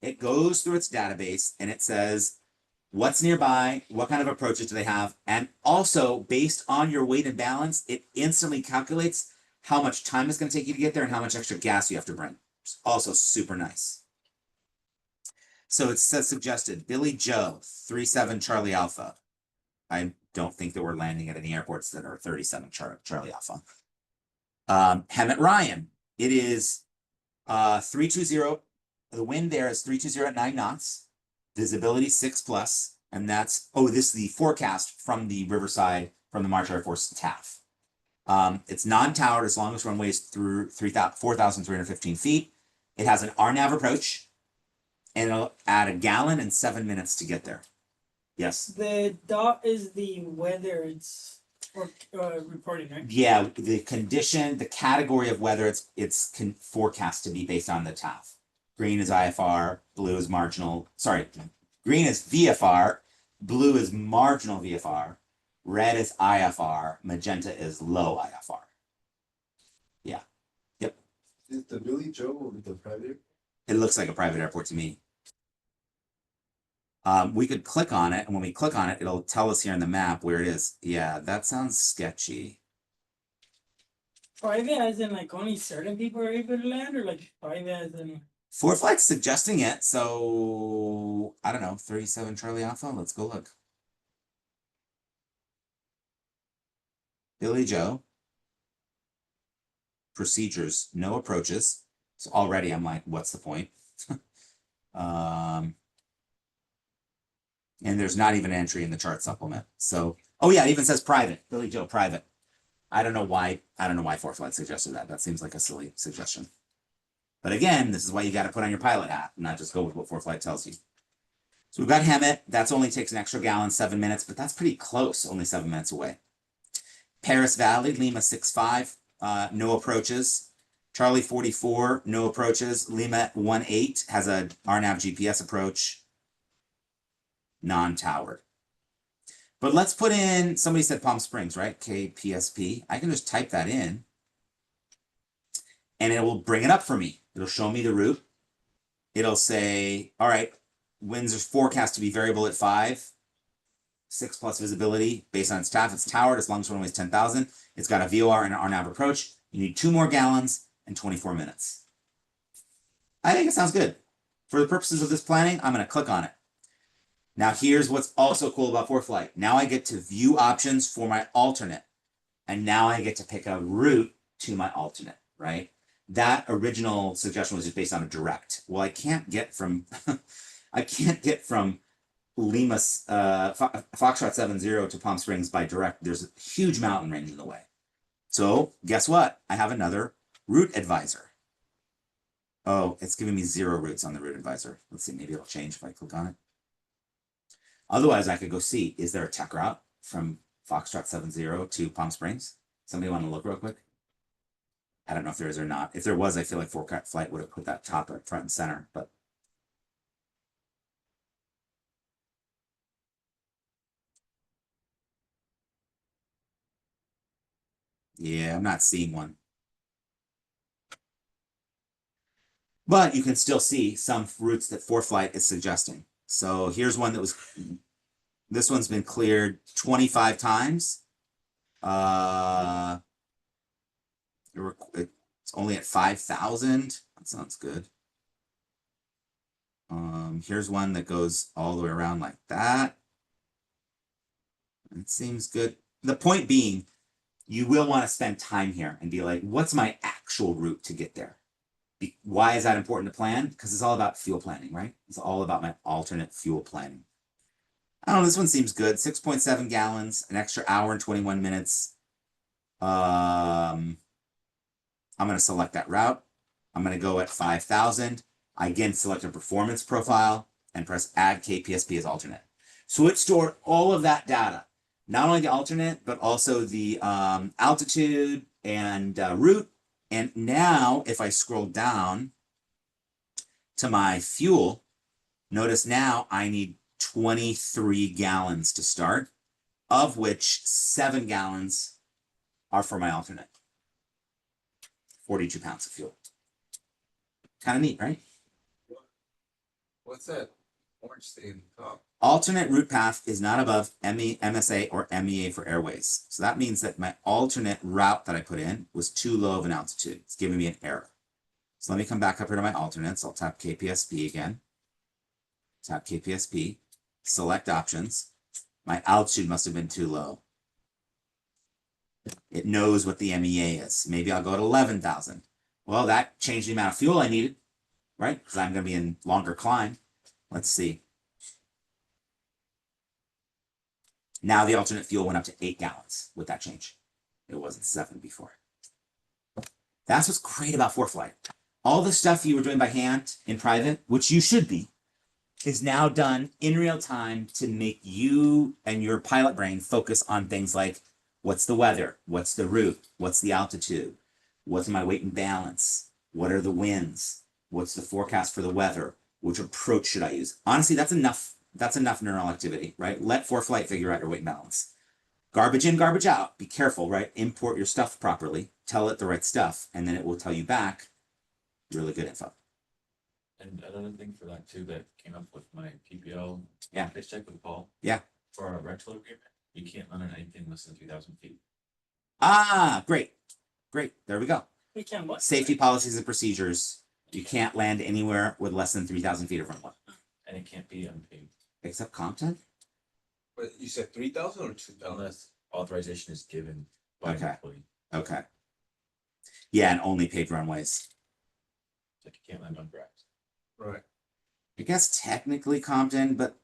It goes through its database and it says what's nearby, what kind of approaches do they have, and also based on your weight and balance, it instantly calculates how much time it's going to take you to get there and how much extra gas you have to bring. It's also super nice. So it says suggested Billy Joe 37 Charlie Alpha. I don't think that we're landing at any airports that are 37 Charlie Alpha. Hemet Ryan, it is 320. The wind there is 320 at 9 knots, visibility 6+, and that's, oh, this is the forecast from the Riverside, from the March Air Force TAF. It's non-towered as long as runway is through 4,315 feet. It has an RNAV approach, and it'll add a gallon and 7 minutes to get there. Yes. The dot is the weather it's reporting, right? Yeah, the condition, the category of weather it's forecast to be based on the TAF. Green is IFR, blue is marginal. Sorry, green is VFR, blue is marginal VFR, red is IFR, magenta is low IFR. Yeah. Yep. Is the Billy Joe the private? It looks like a private airport to me. We could click on it, and when we click on it, it'll tell us here in the map where it is. Yeah, that sounds sketchy. Private as in like only certain people are able to land, or like private as in ForeFlight's suggesting it, so I don't know. 37 Charlie Alpha. Let's go look. Billy Joe. Procedures, no approaches. So already I'm like, what's the point? And there's not even an entry in the chart supplement. So, oh yeah, it even says private. Billy Joe, private. I don't know why ForeFlight suggested that. That seems like a silly suggestion. But again, this is why you got to put on your pilot hat and not just go with what ForeFlight tells you. So we've got Hemet. That's only takes an extra gallon, 7 minutes, but that's pretty close, only 7 minutes away. Paris Valley, Lima 6-5, no approaches. Charlie 44, no approaches. Lima 1-8 has a RNAV GPS approach, non-towered. But let's put in, somebody said Palm Springs, right? KPSP. I can just type that in and it will bring it up for me. It'll show me the route. It'll say, all right, winds are forecast to be variable at 5, 6+ visibility based on its TAF. It's towered as long as runway is 10,000. It's got a VOR and an RNAV approach. You need 2 more gallons and 24 minutes. I think it sounds good. For the purposes of this planning, I'm going to click on it. Now here's what's also cool about ForeFlight. Now I get to view options for my alternate. And now I get to pick a route to my alternate, right? That original suggestion was just based on a direct. Well, I can't get from Lima, Foxtrot 70 to Palm Springs by direct. There's a huge mountain range in the way. So guess what? I have another route advisor. Oh, it's giving me 0 routes on the route advisor. Let's see, maybe it'll change if I click on it. Otherwise, I could go see, is there a tech route from Foxtrot 70 to Palm Springs? Somebody want to look real quick? I don't know if there is or not. If there was, I feel like ForeFlight would have put that top up front and center, but yeah, I'm not seeing one. But you can still see some routes that ForeFlight is suggesting. So here's one that was, this one's been cleared 25 times. It's only at 5,000. That sounds good. Here's one that goes all the way around like that. It seems good. The point being, you will want to spend time here and be like, what's my actual route to get there? Why is that important to plan? Because it's all about fuel planning, right? It's all about my alternate fuel planning. I don't know, this one seems good. 6.7 gallons, an extra hour and 21 minutes. I'm going to select that route. I'm going to go at 5,000. I again select a performance profile and press add KPSP as alternate. So it stored all of that data, not only the alternate, but also the altitude and route. And now if I scroll down to my fuel, notice now I need 23 gallons to start, of which 7 gallons are for my alternate. 42 pounds of fuel. Kind of neat, right? What's that orange thing? Oh, Alternate route path is not above MSA or MEA for airways. So that means that my alternate route that I put in was too low of an altitude. It's giving me an error. So let me come back up here to my alternates. I'll tap KPSP again. Tap KPSP, select options. My altitude must have been too low. It knows what the MEA is. Maybe I'll go to 11,000. Well, that changed the amount of fuel I needed, right? Because I'm going to be in longer climb. Let's see. Now the alternate fuel went up to 8 gallons with that change. It wasn't 7 before. That's what's great about ForeFlight. All the stuff you were doing by hand in private, which you should be, is now done in real time to make you and your pilot brain focus on things like what's the weather, what's the route, what's the altitude, what's my weight and balance, what are the winds, what's the forecast for the weather, which approach should I use. Honestly, that's enough neural activity, right? Let ForeFlight figure out your weight and balance. Garbage in, garbage out. Be careful, right? Import your stuff properly, tell it the right stuff, and then it will tell you back really good info. And another thing for that too, that came up with my PPL. Yeah. Let's check with Paul. Yeah. For our rental agreement, you can't run on anything less than 3,000 feet. Ah, great. Great. There we go. We can what? Safety policies and procedures. You can't land anywhere with less than 3,000 feet of runway. And it can't be unpaved Except Compton? but you said 3,000 or 2,000? unless authorization is given by Okay. an employee. Okay. Yeah, and only paved runways. Like you can't land on grass. Right. I guess technically Compton, but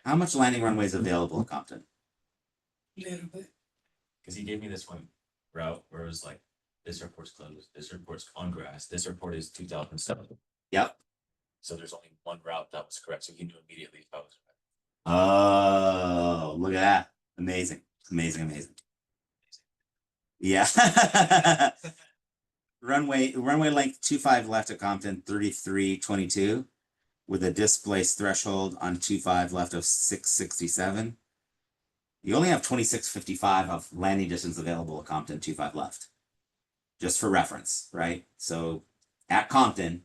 how much landing runway is available in Compton? Little bit. Because he gave me this one route where it was like, this airport's closed, this airport's on grass, this airport is 2,007. Yep. So there's only one route that was correct. So he knew immediately if I was right. Oh, look at that. Amazing. Amazing, amazing. Yeah. runway length 25 left at Compton, 33.22, with a displaced threshold on 25 left of 667. You only have 26.55 of landing distance available at Compton, 25 left. Just for reference, right? So at Compton,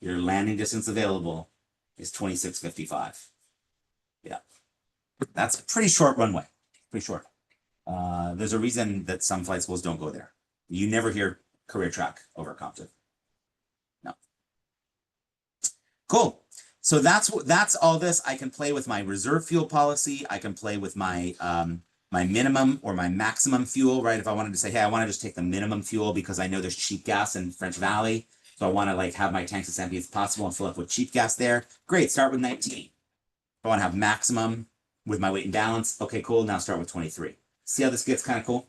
your landing distance available is 26.55. Yeah. That's a pretty short runway. Pretty short. There's a reason that some flight schools don't go there. You never hear career track over Compton. No. Cool. So that's all this. I can play with my reserve fuel policy. I can play with my my minimum or my maximum fuel, right? If I wanted to say, hey, I want to just take the minimum fuel because I know there's cheap gas in French Valley. So I want to like have my tanks as empty as possible and fill up with cheap gas there. Great, start with 19. If I want to have maximum with my weight and balance, okay, cool. Now start with 23. See how this gets kind of cool?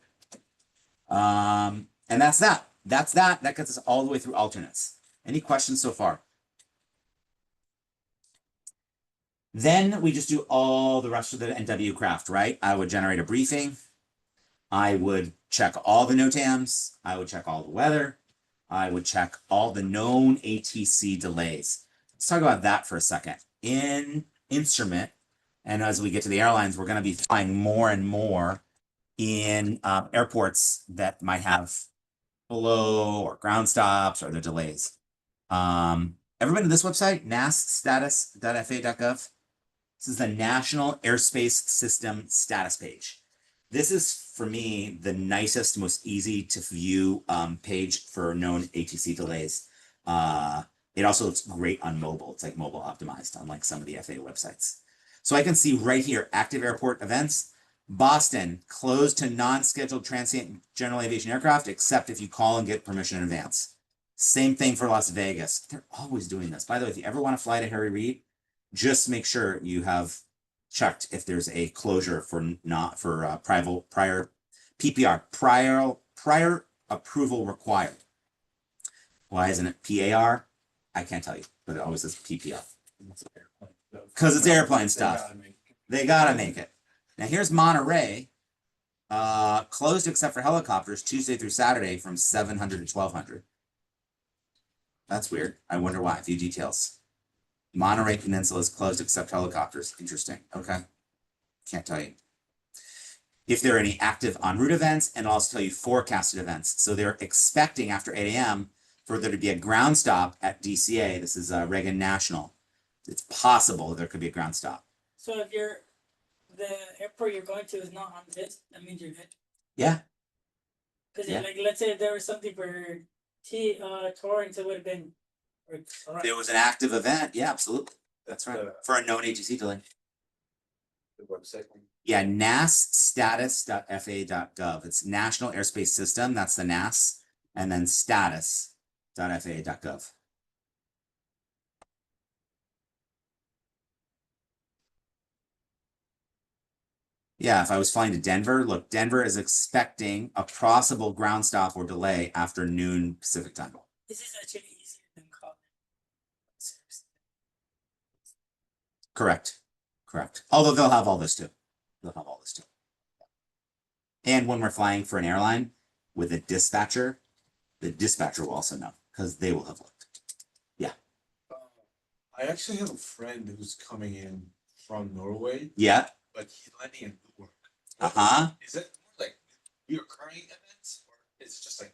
And that's that. That's that. That gets us all the way through alternates. Any questions so far? Then we just do all the rest of the NW craft, right? I would generate a briefing. I would check all the NOTAMs. I would check all the weather. I would check all the known ATC delays. Let's talk about that for a second. In instrument, and as we get to the airlines, we're going to be flying more and more in airports that might have below or ground stops or the delays. Ever been to this website, naststatus.fa.gov? This is the National Airspace System status page. This is, for me, the nicest, most easy to view page for known ATC delays. It also looks great on mobile. It's like mobile optimized, unlike some of the FAA websites. So I can see right here, active airport events. Boston, closed to non-scheduled transient general aviation aircraft, except if you call and get permission in advance. Same thing for Las Vegas. They're always doing this. By the way, if you ever want to fly to Harry Reid, just make sure you have checked if there's a closure for prior PPR, prior approval required. Why isn't it PAR? I can't tell you, but it always says PPR. Because it's airplane stuff. They gotta make it. Now here's Monterey, closed except for helicopters Tuesday through Saturday from 700 to 1200. That's weird. I wonder why. A few details. Monterey Peninsula is closed except helicopters. Interesting. Okay. Can't tell you. if there are any active en route events, and it'll also tell you forecasted events. So they're expecting after 8 a.m. for there to be a ground stop at DCA. This is Reagan National. It's possible there could be a ground stop. So if the airport you're going to is not on this, that means you're good. Yeah. Because Yeah. like, let's say if there was something for Torrance, it would have been. There was an active event. Yeah, absolutely. That's right. For a known ATC delay. The website. Yeah, nasstatus.faa.gov. It's National Airspace System. That's the NAS. And then status.faa.gov. Yeah, if I was flying to Denver, look, Denver is expecting a possible ground stop or delay after noon Pacific time. This is actually easier than calling. Correct. Correct. Although they'll have all this too. They'll have all this too. And when we're flying for an airline with a dispatcher, the dispatcher will also know because they will have looked. Yeah. I actually have a friend who's coming in from Norway, Yeah. but he's landing in Newark. Uh-huh. Is it more like reoccurring events, or is it just today?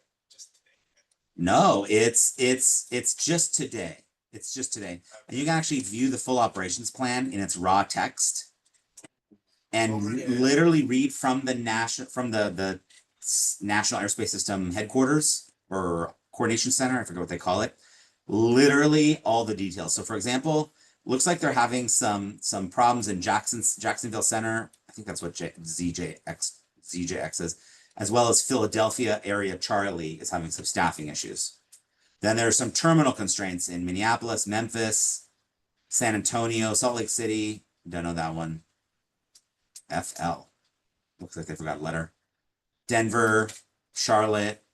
No, it's just today. It's just today. And you can actually view the full operations plan in its raw text and literally read from the National Airspace System headquarters or coordination center. I forget what they call it. Literally all the details. So for example, looks like they're having some problems in Jacksonville Center. I think that's what ZJX is, as well as Philadelphia area Charlie is having some staffing issues. Then there are some terminal constraints in Minneapolis, Memphis, San Antonio, Salt Lake City. Don't know that one. FL. Looks like they forgot a letter. Denver, Charlotte.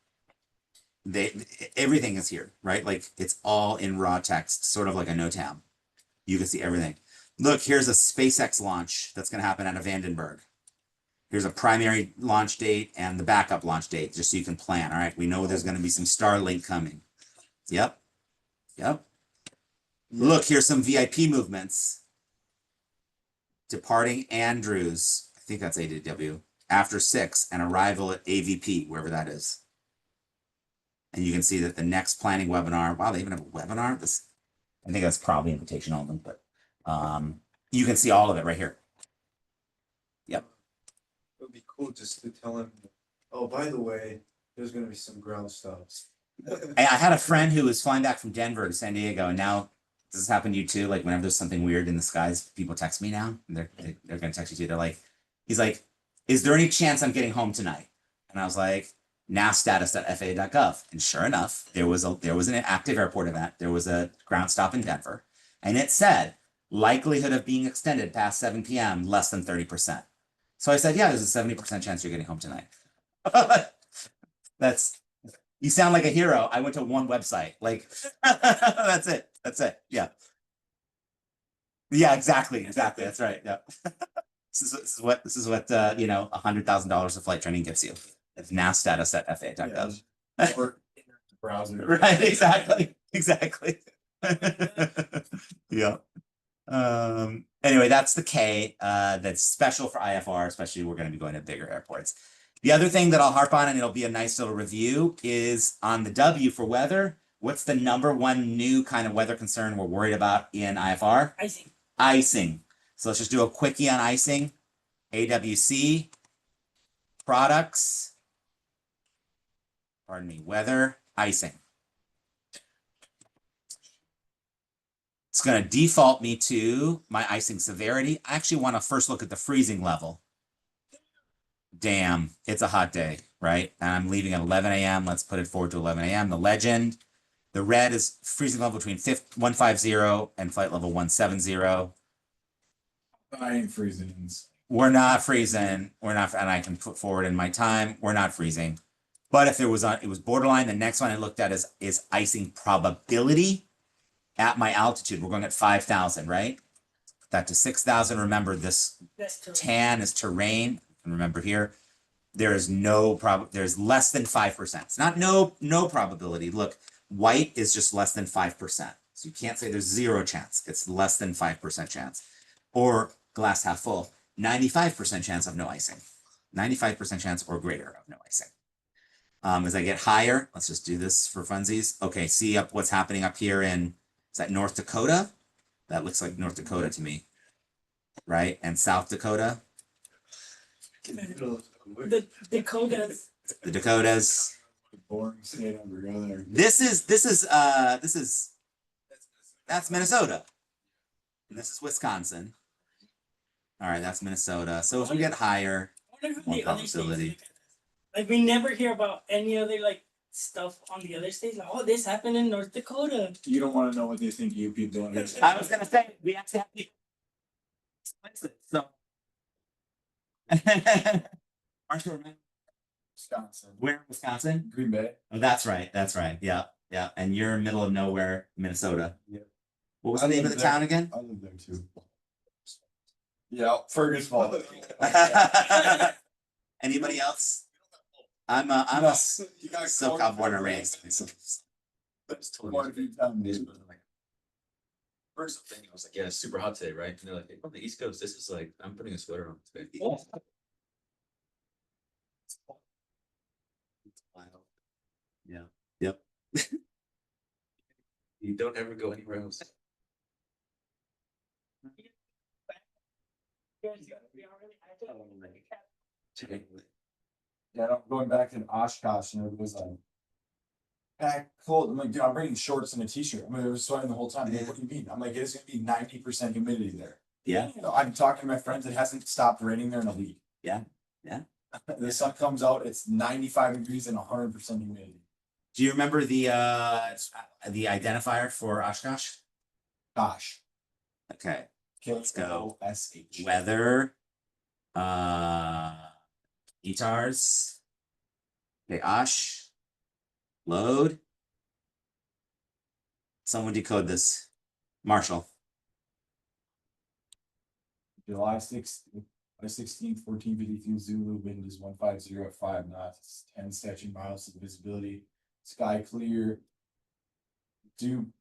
Everything is here, right? Like it's all in raw text, sort of like a NOTAM. You can see everything. Look, here's a SpaceX launch that's going to happen out of Vandenberg. Here's a primary launch date and the backup launch date, just so you can plan. All right. We know there's going to be some Starlink coming. Yep. Yep. Look, here's some VIP movements. Departing Andrews, I think that's ADW, after 6 and arrival at AVP, wherever that is. And you can see that the next planning webinar, wow, they even have a webinar. I think that's probably invitation only, but you can see all of it right here. Yep. It would be cool just to tell him, oh, by the way, there's going to be some ground stops. I had a friend who was flying back from Denver to San Diego, and now does this happen to you too? Like whenever there's something weird in the skies, people text me now, and they're going to text you too. They're like, he's like, is there any chance I'm getting home tonight? And I was like, nasstatus.faa.gov. And sure enough, there was an active airport event. There was a ground stop in Denver, and it said likelihood of being extended past 7 p.m. less than 30%. So I said, yeah, there's a 70% chance you're getting home tonight. You sound like a hero. I went to one website. Like, that's it. That's it. Yeah. Yeah, exactly. That's right. Yeah. This is what $100,000 of flight training gets you. It's nasstatus.faa.gov. Or browser. Right. Exactly. Yeah. Anyway, that's the K. That's special for IFR, especially we're going to be going to bigger airports. The other thing that I'll harp on, and it'll be a nice little review, is on the W for weather. What's the #1 new kind of weather concern we're worried about in IFR? Icing. So let's just do a quickie on icing. AWC, products, weather, icing. It's going to default me to my icing severity. I actually want to first look at the freezing level. Damn, it's a hot day, right? And I'm leaving at 11 a.m. Let's put it forward to 11 a.m. The legend. The red is freezing level between 150 and flight level 170. I ain't freezing. We're not freezing. We're not, and I can put forward in my time. We're not freezing. But if it was borderline, the next one I looked at is icing probability at my altitude. We're going at 5,000, right? Put that to 6,000. Remember, this tan is terrain. And remember here, there's less than 5%. It's not no probability. Look, white is just less than 5%. So you can't say there's 0 chance. It's less than 5% chance. Or glass half full, 95% chance of no icing. 95% chance or greater of no icing. As I get higher, let's just do this for funsies. Okay, see up what's happening up here in, is that North Dakota? That looks like North Dakota to me, right? And South Dakota, The Dakotas. the Dakotas. Boring state over there. That's Minnesota. And this is Wisconsin. All right, that's Minnesota. So if we get higher, I wonder who more the other states probability. look at this. Like we never hear about any other like stuff on the other states. Like, oh, this happened in North Dakota. You don't wanna know what they think you people are. I was gonna say we actually have to explain it. So aren't you remember Wisconsin, where in Wisconsin? Green Bay. Oh, that's right. That's right. Yeah, yeah. And you're middle of nowhere, Minnesota. Yeah. What was the name of the town again? I live there too. Yeah, Ferguson. Anybody else? I'm a SoCal born and raised. That's totally Quite a few times. First thing, I was like, yeah, it's super hot today, right? And they're like, hey, from the East Coast, this is like, I'm putting a sweater on today. Yeah. Yep. You don't ever go anywhere else. Yeah, I'm going back to Oshkosh and it was like. Pack cold. I'm like, dude, I'm bringing shorts and a t-shirt. I mean, it was sweating the whole time. Like, what do you mean? I'm like, it's gonna be 90% humidity there. Yeah. You know, I'm talking to my friends. It hasn't stopped raining there in a week. Yeah. Yeah. The sun comes out. It's 95 degrees and 100% humidity. Do you remember the identifier for Oshkosh? Gosh. Okay. Let's go. KOSH. Weather. Guitars. Okay, Osh. Load. Someone decode this. Marshall. July 16th, 1452 Zulu, wind is 150 at 5 knots, 10 statute miles of visibility, sky clear. Dew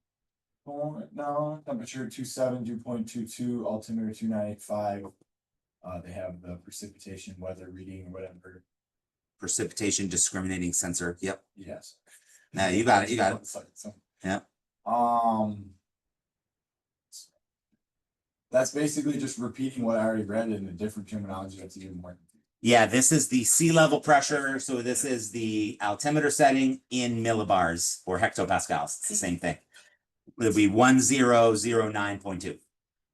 point, no, temperature 27, dew point 22, altimeter 2985. They have the precipitation weather reading or whatever. Precipitation discriminating sensor. Yep. Yes. No, you got it. You got it. So, Yeah. That's basically just repeating what I already read in a different terminology. That's even more. Yeah, this is the sea level pressure. So this is the altimeter setting in millibars or hectopascals. It's the same thing. It'll be 1009.2.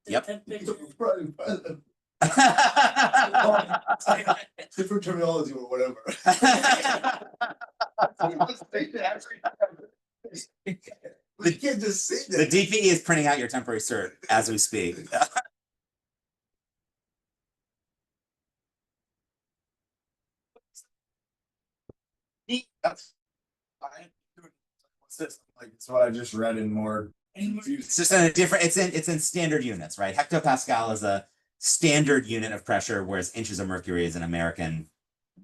Yep. Different terminology or whatever. You can't just say The that. DPE is printing out your temporary cert as we speak. That's what's this? Like it's what I just read in more. It's just in a different, it's in standard units, right? Hectopascal is a standard unit of pressure, whereas inches of mercury is an American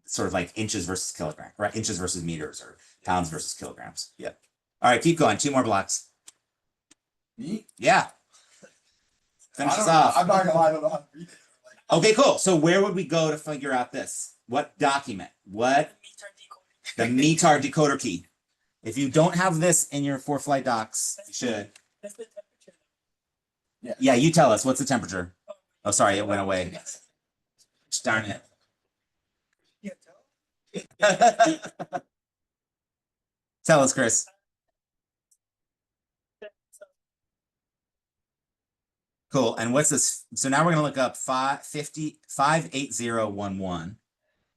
sort of like inches versus kilogram, right? Inches versus meters or pounds versus kilograms. Yeah. All right, keep going. 2 more blocks. Me? Yeah. Finish I this don't know. off. I'm not gonna lie, I don't know how to read it. Okay, cool. So where would we go to figure out this? What document? What? The METAR decoder key. If you don't have this in your 4-flight docs, you should. That's the temperature. Yeah, you tell us. What's the temperature? Oh, sorry, it went away. Darn it. Tell us, Chris. Cool. And what's this? So now we're going to look up 58011.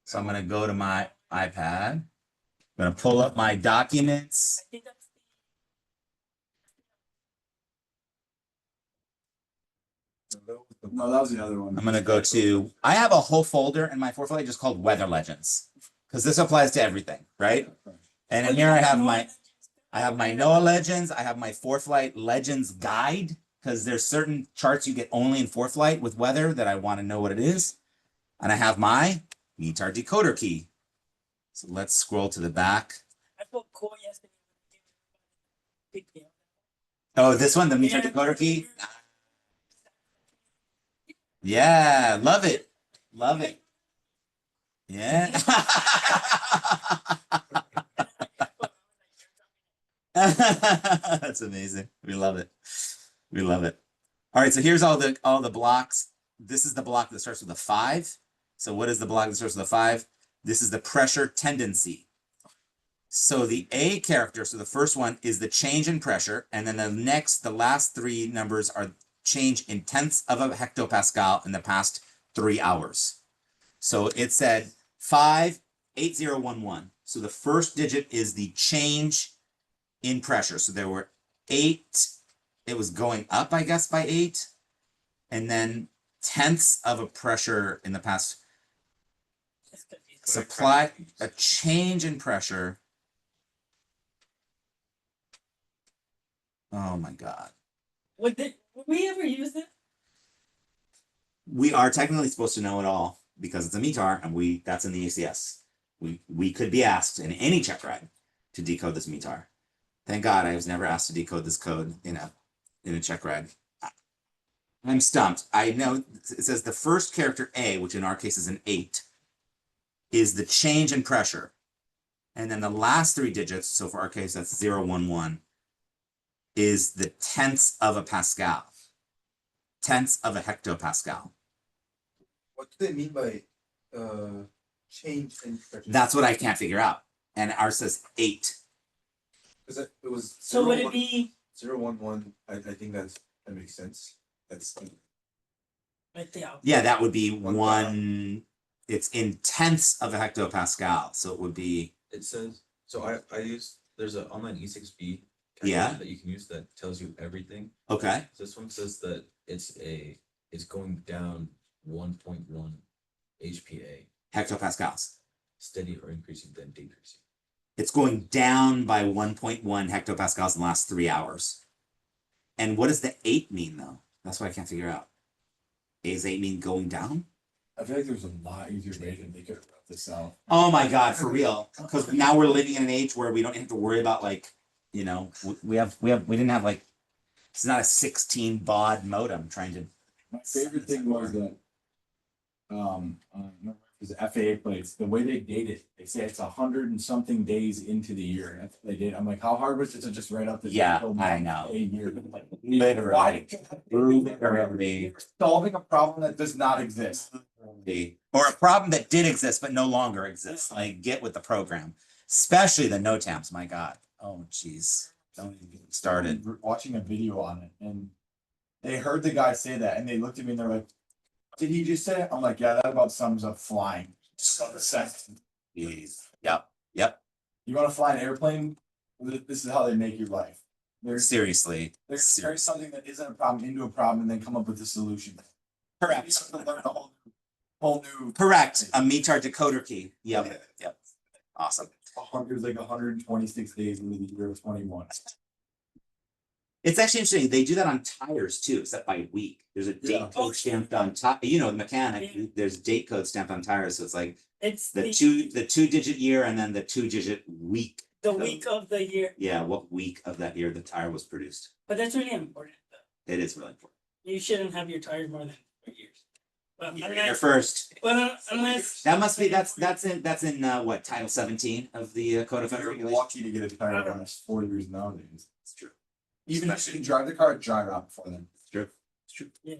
So I'm going to go to my iPad. I'm going to pull up my documents. I think that's No, that was the other one. I'm going to go to, I have a whole folder in my 4-flight just called Weather Legends, because this applies to everything, right? And in here I have my NOAA Legends. I have my 4-flight Legends Guide, because there's certain charts you get only in 4-flight with weather that I want to know what it is. And I have my METAR decoder key. So let's scroll to the back. I felt cool yesterday. Big deal. Oh, this one, the METAR decoder key? Yeah, love it. Love it. Yeah. That's amazing. We love it. We love it. All right, so here's all the blocks. This is the block that starts with a 5. So what is the block that starts with a 5? This is the pressure tendency. So the A character, so the first one is the change in pressure, and then the last 3 numbers are change in tenths of a hectopascal in the past 3 hours. So it said 58011. So the first digit is the change in pressure. So there were 8, it was going up, I guess, by 8, and then tenths of a pressure in the past. It's confusing. Supply a change in pressure. Oh my God. Would we ever use it? We are technically supposed to know it all because it's a METAR and that's in the ACS. We could be asked in any check ride to decode this METAR. Thank God I was never asked to decode this code in a check ride. I'm stumped. I know it says the first character A, which in our case is an 8, is the change in pressure. And then the last 3 digits, so for our case that's 011, is the tenths of a pascal. Tenths of a hectopascal. What do they mean by change in pressure? That's what I can't figure out. And ours says 8. Because it was. So would it be 011? I think that makes sense. That's right there? Yeah, that would be 1,000. 1. It's in tenths of a hectopascal. So it would be. It says, so I use, there's an online E6B Yeah. that you can use that tells you everything. Okay. So this one says that it's going down 1.1 HPA, Hectopascals. steady or increasing then decreasing. It's going down by 1.1 hectopascals in the last 3 hours. And what does the 8 mean, though? That's what I can't figure out. Does 8 mean going down? I feel like there's a lot easier way than they could have wrote this out. Oh my God, for real. Because now we're living in an age where we don't have to worry about like, we didn't have like, it's not a 16 baud modem trying to. My favorite thing was that, I don't remember if it was FAA plates, the way they date it, they say it's 100 and something days into the year. That's what they did. I'm like, how hard was it to just write out the Yeah, date I know. A year? Like, Literally. Literally. Solving a problem that does not exist. Or a problem that did exist but no longer exists. Like, get with the program. Especially the NOTAMs, my God. Oh, jeez. Don't even get started. Watching a video on it, and they heard the guy say that, and they looked at me and they're like, "Did he just say it?" I'm like, "Yeah, that about sums up flying." Just on the second. Jeez. Yep. You want to fly an airplane? This is how they make your life. Seriously. There's something that isn't a problem into a problem, and then come up with a solution. Correct. You have to learn a whole new. Correct. A METAR decoder key. Yep. Awesome. There's like 126 days into the year of 21. It's actually interesting. They do that on tires too, except by week. There's a date Yeah. code stamped on top. The mechanic, there's date code stamped on tires. So it's like It's the 2-digit year and then the 2-digit week. the week of the year, Yeah, what week of that year the tire was produced. but that's really important. Though. It is really important. You shouldn't have your tires more than 4 years. Well, You're unless, first. unless That must be that's in what, Title 17 of the Code of Federal You're Regulations. lucky to get a tire that lasts 4 years nowadays. It's true. Even if you can drive the car, drive it out before then. It's true. It's true. yeah.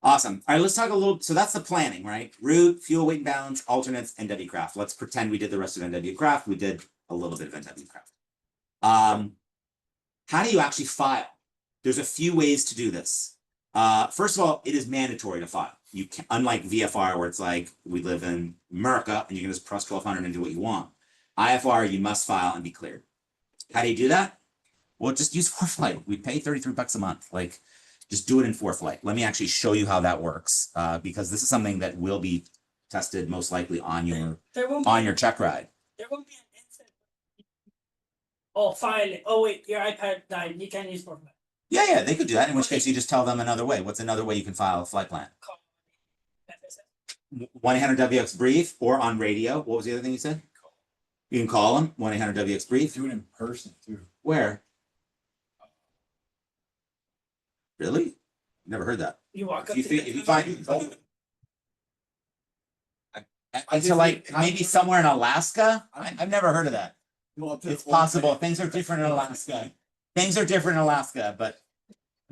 Awesome. All right, let's talk a little. So that's the planning, right? Route, fuel weight and balance, alternates, NW craft. Let's pretend we did the rest of NW craft. We did a little bit of NW craft. How do you actually file? There's a few ways to do this. First of all, it is mandatory to file. You can, unlike VFR, where it's like we live in America and you can just press 1200 and do what you want. IFR, you must file and be cleared. How do you do that? Well, just use ForeFlight. We pay $33 a month. Like, just do it in ForeFlight. Let me actually show you how that works, because this is something that will be tested most likely on your There won't be, check ride. there won't be an instant. Oh, file it. Oh wait, your iPad died. You can't use ForeFlight. Yeah, they could do that. In which case, you just tell them another way. What's another way you can file a flight plan? Call FSS. 1-800-WX-BRIEF or on radio. What was the other thing you said? You can call them, 1-800-WX-BRIEF. Do it in person too. Where? Really? Never heard that. You walk up If to you find Until like maybe somewhere in Alaska. I've never heard of that. It's possible. Things are different in Alaska. Things are different in Alaska, but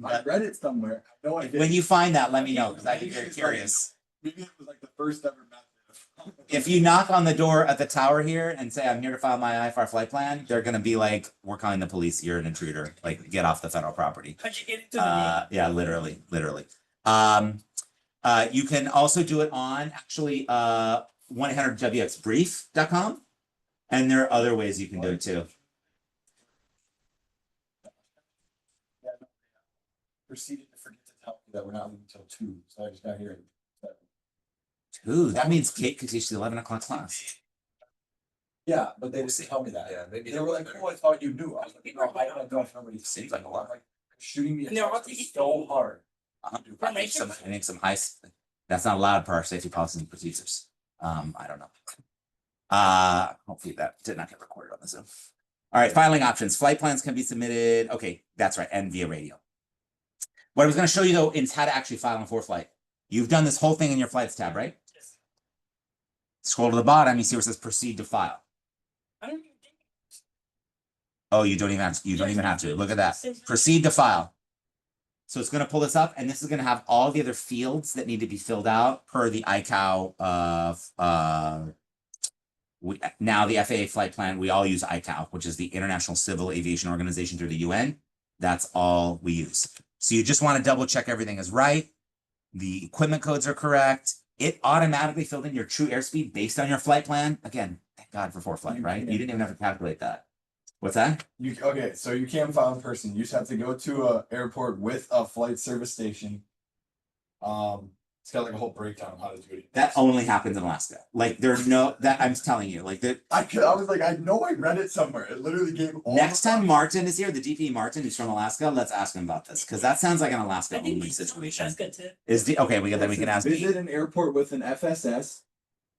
I read it somewhere. No idea. when you find that, let me know because I'd be very curious. Maybe it was like the first ever method. If you knock on the door at the tower here and say, I'm here to file my IFR flight plan, they're going to be like, we're calling the police. You're an intruder. Like, get off the federal property. How'd you get into the name? Yeah, literally. You can also do it on actually 1-800-WXBrief.com. And there are other ways you can do it too. Proceeded to forget to tell me that we're not leaving until 2, so I just got here. Ooh, that means Kate could teach the 11 o'clock class. Yeah, but they didn't tell me that. Yeah, maybe They were like, "Oh, I thought you knew." I was like, "No, I don't know if nobody." Seems like a lot. Like shooting me a And they're all text taking- so hard. I think some high. That's not allowed per our safety policies and procedures. I don't know. Hopefully that did not get recorded on the Zoom. All right, filing options. Flight plans can be submitted. Okay, that's right, and via radio. What I was going to show you though is how to actually file on ForeFlight. You've done this whole thing in your flights tab, right? Yes. Scroll to the bottom, you see where it says proceed to file. I don't even think. Oh, you don't even have to. Look at that. Proceed to file. So it's going to pull this up, and this is going to have all the other fields that need to be filled out per the ICAO now the FAA flight plan. We all use ICAO, which is the International Civil Aviation Organization through the UN. That's all we use. So you just want to double check everything is right. The equipment codes are correct. It automatically filled in your true airspeed based on your flight plan. Again, thank God for ForeFlight, right? You didn't even have to calculate that. What's that? Okay, so you can't file in person. You just have to go to a airport with a flight service station. It's got like a whole breakdown of how to do it. That only happens in Alaska. Like there's no that I'm telling you, like that. I was like, I know I read it somewhere. It literally gave all. Next time Martin is here, the DP Martin, who's from Alaska, let's ask him about this because that sounds like an Alaska I think only he's situation. That's good too. Is the okay? We can ask. Visit an airport with an FSS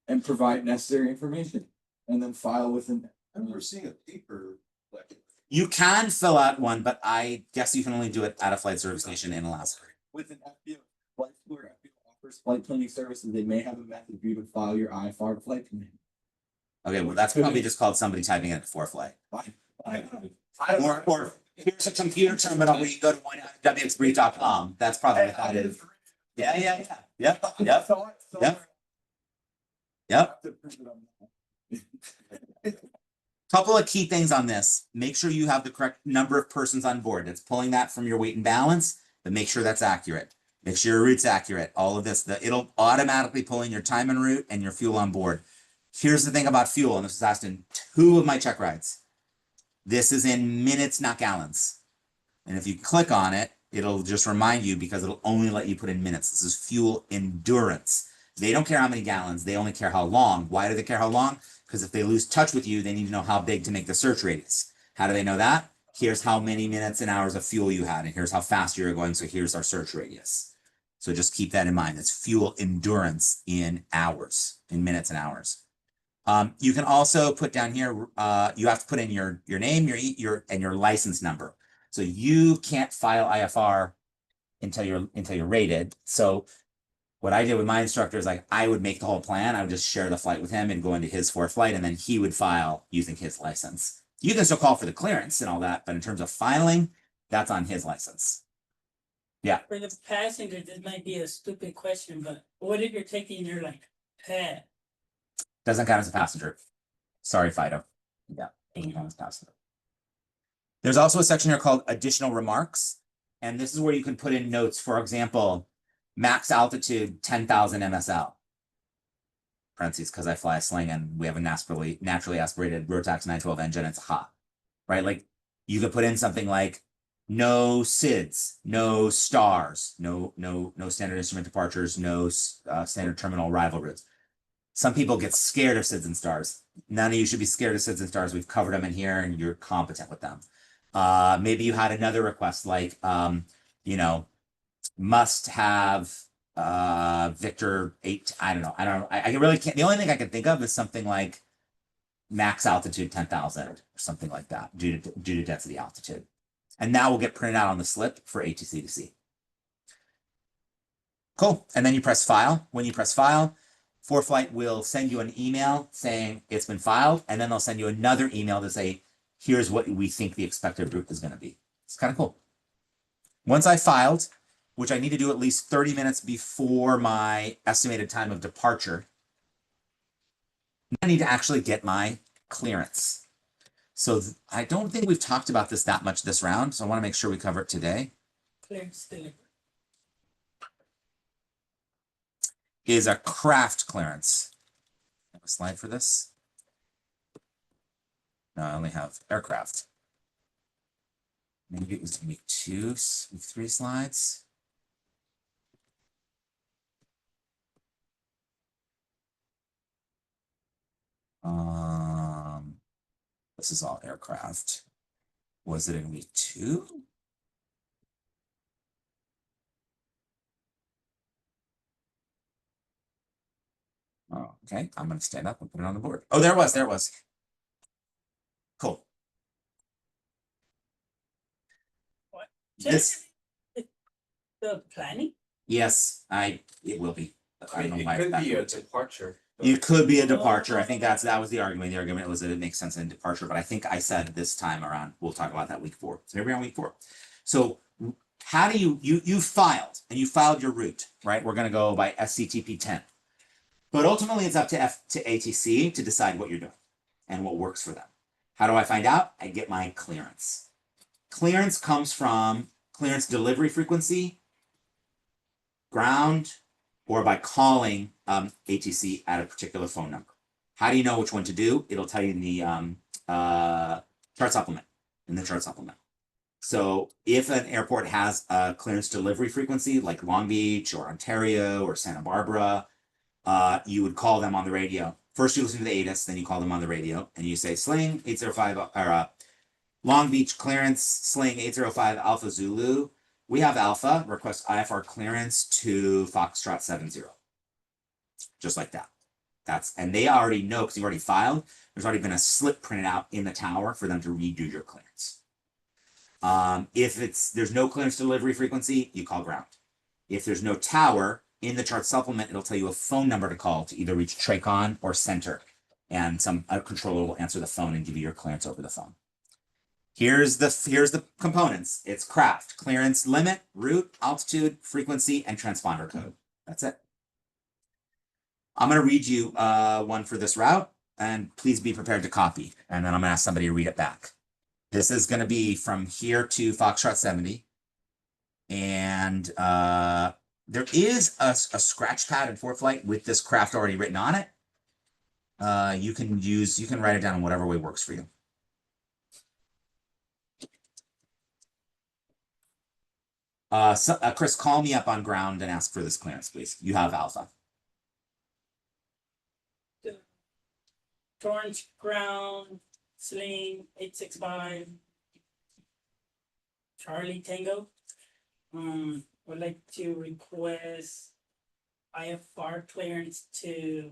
and provide necessary information, and then file with an. I've never seen a paper like it. You can fill out one, but I guess you can only do it at a flight service station in Alaska. With an FBO flight school or FBO offers flight planning services, they may have a method for you to file your IFR flight plan. Okay, well that's probably just called somebody typing in at ForeFlight. Or here's a computer terminal where you go to 1-800-WXBrief.com. That's probably what that is. Yeah. Yep. Couple of key things on this. Make sure you have the correct number of persons on board. It's pulling that from your weight and balance, but make sure that's accurate. Make sure your route's accurate. All of this, it'll automatically pull in your time en route and your fuel on board. Here's the thing about fuel, and this was asked in 2 of my check rides. This is in minutes, not gallons. And if you click on it, it'll just remind you because it'll only let you put in minutes. This is fuel endurance. They don't care how many gallons. They only care how long. Why do they care how long? Because if they lose touch with you, they need to know how big to make the search radius. How do they know that? Here's how many minutes and hours of fuel you had, and here's how fast you're going. So here's our search radius. So just keep that in mind. It's fuel endurance in hours, in minutes and hours. You can also put down here, you have to put in your name, and your license number. So you can't file IFR until you're rated. So what I did with my instructor is like, I would make the whole plan. I would just share the flight with him and go into his ForeFlight, and then he would file using his license. You can still call for the clearance and all that, but in terms of filing, that's on his license. Yeah. For the passenger, this might be a stupid question, but what if you're taking your like pet? Doesn't count as a passenger. Sorry, Fido. Yeah, doesn't count as a passenger. There's also a section here called additional remarks. And this is where you can put in notes. For example, max altitude 10,000 MSL. Parentheses, because I fly a sling and we have a naturally aspirated Rotax 912 engine. It's hot, right? Like you could put in something like no SIDS, no stars, no standard instrument departures, no standard terminal arrival routes. Some people get scared of SIDS and stars. None of you should be scared of SIDS and stars. We've covered them in here and you're competent with them. Maybe you had another request like, must have Victor 8. I don't know. I really can't. The only thing I can think of is something like max altitude 10,000 or something like that due to density altitude. And that will get printed out on the slip for ATC to see. Cool. And then you press file. When you press file, ForeFlight will send you an email saying it's been filed, and then they'll send you another email to say, here's what we think the expected route is going to be. It's kind of cool. Once I filed, which I need to do at least 30 minutes before my estimated time of departure, I need to actually get my clearance. So I don't think we've talked about this that much this round, so I want to make sure we cover it today. Clearance delivery. Is a craft clearance. I have a slide for this. No, I only have aircraft. Maybe it was gonna be 3 slides. This is all aircraft. Was it in week 2? Oh, okay. I'm gonna stand up and put it on the board. Oh, there it was. There it was. Cool. What? This, The planning? yes, it will be. I don't know It why could that be a would- departure. It could be a departure. I think that was the argument. The argument was that it makes sense in departure, but I think I said this time around, we'll talk about that week 4. So here we are on week 4. So how do you filed and you filed your route, right? We're going to go by SCTP 10, but ultimately it's up to ATC to decide what you're doing and what works for them. How do I find out? I get my clearance. Clearance comes from clearance delivery frequency, ground, or by calling ATC at a particular phone number. How do you know which one to do? It'll tell you in the chart supplement, So if an airport has a clearance delivery frequency like Long Beach or Ontario or Santa Barbara, you would call them on the radio. First you listen to the ATIS, then you call them on the radio and you say Sling 805 or Long Beach clearance Sling 805 Alpha Zulu. We have Alpha request IFR clearance to Foxtrot 70. Just like that. And they already know because you already filed. There's already been a slip printed out in the tower for them to redo your clearance. If there's no clearance delivery frequency, you call ground. If there's no tower in the chart supplement, it'll tell you a phone number to call to either reach Tracon or Center, and a controller will answer the phone and give you your clearance over the phone. Here's the components. It's craft, clearance limit, route, altitude, frequency, and transponder code. That's it. I'm going to read you one for this route, and please be prepared to copy. And then I'm going to ask somebody to read it back. This is going to be from here to Foxtrot 70. And there is a scratch pad in ForeFlight with this craft already written on it. You can write it down in whatever way works for you. Chris, call me up on ground and ask for this clearance, please. You have Alpha. Torrance Ground, Sling 865, Charlie Tango. Would like to request IFR clearance to,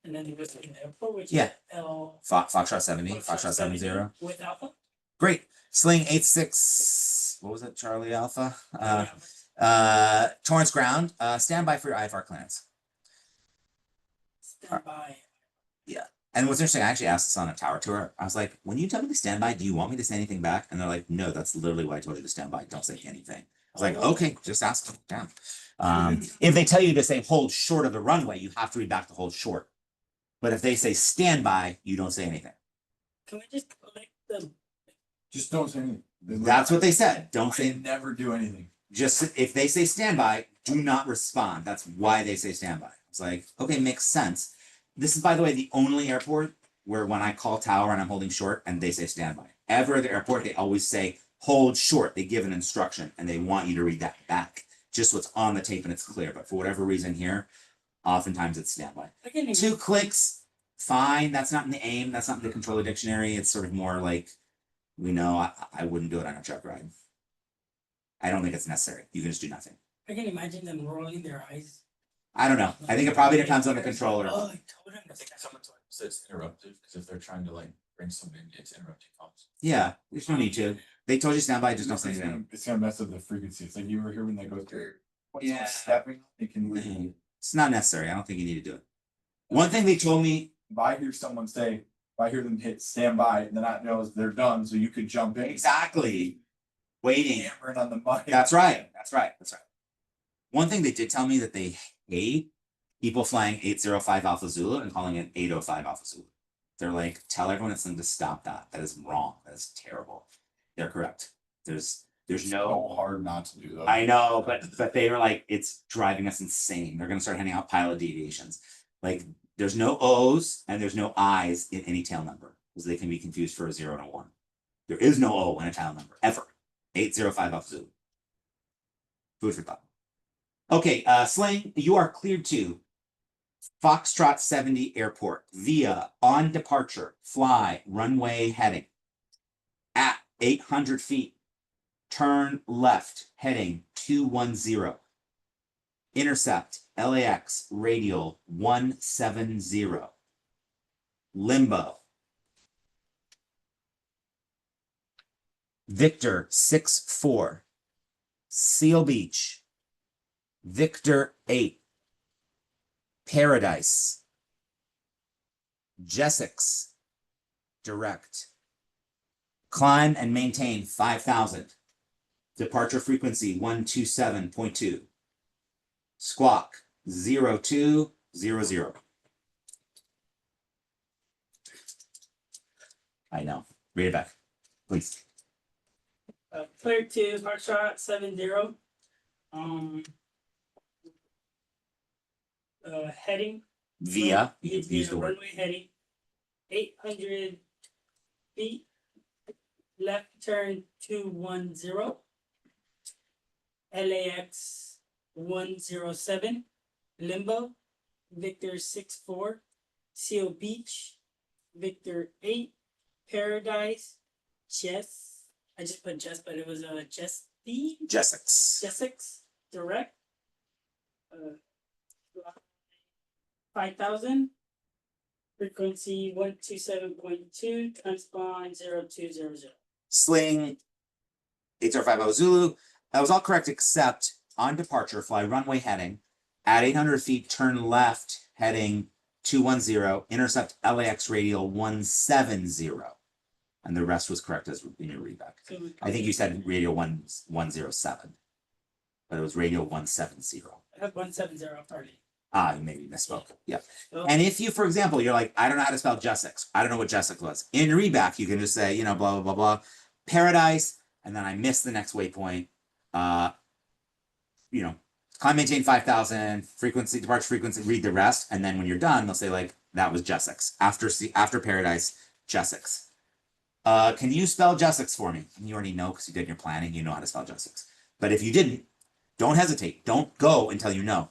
and then it was an airport, which Yeah. is L. Foxtrot 70, Foxtrot 70. With Alpha. Great. Sling 86, what was it, Charlie Alpha? Torrance Ground, stand by for your IFR clearance. Stand by. And what's interesting, I actually asked this on a tower tour. I was like, when you tell me to stand by, do you want me to say anything back? And they're like, no, that's literally why I told you to stand by. Don't say anything. I was like, okay, just ask them down. If they tell you to say hold short of the runway, you have to read back to hold short. But if they say stand by, you don't say anything. Can we just collect them? Just don't say anything. That's what they said. Don't say, Never do anything. just if they say stand by, do not respond. That's why they say stand by. It's like, okay, makes sense. This is, by the way, the only airport where when I call tower and I'm holding short and they say stand by. Every other airport, they always say hold short. They give an instruction and they want you to read that back. Just what's on the tape and it's clear. But for whatever reason here, oftentimes it's stand by. 2 clicks, fine. That's not in the AIM. That's not in the controller dictionary. It's sort of more like, we know I wouldn't do it on a truck ride. I don't think it's necessary. You can just do nothing. I can imagine them rolling their eyes. I don't know. I think it probably depends on the controller. Oh, I told him I think someone said it's interruptive, because if they're trying to like bring someone in, it's interrupting calls. Yeah, there's no need to. They told you stand by, just don't say anything. It's gonna mess up the frequency. It's like you were here when they go through. Yeah. Stepping, it can. It's not necessary. I don't think you need to do it. One thing they told me, If I hear someone say, if I hear them hit standby, then that knows they're done, so you could jump in. exactly, waiting. Hammering on the mic. That's right. That's right. That's right. One thing they did tell me that they hate people flying 805 Alpha Zulu and calling it 805 Alpha Zulu. They're like, tell everyone it's them to stop that. That is wrong. That is terrible. They're correct. There's So no hard not to do that. I know, but they were like, it's driving us insane. They're gonna start handing out pilot deviations. Like there's no O's and there's no I's in any tail number because they can be confused for a 0 and a 1. There is no O in a tail number ever. 805 Alpha Zulu. Food for thought. Okay, Sling, you are cleared to Foxtrot 70 Airport via on departure, fly, runway heading at 800 feet. Turn left, heading 210. Intercept LAX radial 170. Limbo. Victor 64. Seal Beach. Victor 8. Paradise. Jessex. Direct. Climb and maintain 5,000. Departure frequency 127.2. Squawk 0200. I know. Read it back, please. Clear to Foxtrot 70. Heading. Via. You It's can use the word. runway heading 800 feet. Left turn 210. LAX 107. Limbo. Victor 64. Seal Beach. Victor 8. Paradise. Jess. I just put Jess, but it was Jessex. Jessex. Direct. 5,000. Frequency 127.2. Transpond 0200. Sling 8050 Zulu. That was all correct except on departure, fly runway heading at 800 feet, turn left, heading 210, intercept LAX radial 170. And the rest was correct as in your readback. So I think you said radial 107, but it was radial 170. I have 170 already. Ah, you maybe misspoke. Yeah. So, And if you, for example, you're like, I don't know how to spell Jessex. I don't know what Jessex was. In your readback, you can just say, you know, blah, blah, blah, blah. Paradise. And then I missed the next waypoint. You know, climb, maintain 5,000, frequency, departure frequency, read the rest. And then when you're done, they'll say like, that was Jessex. After Paradise, Jessex. Can you spell Jessex for me? And you already know because you did your planning, you know how to spell Jessex. But if you didn't, don't hesitate. Don't go until you know.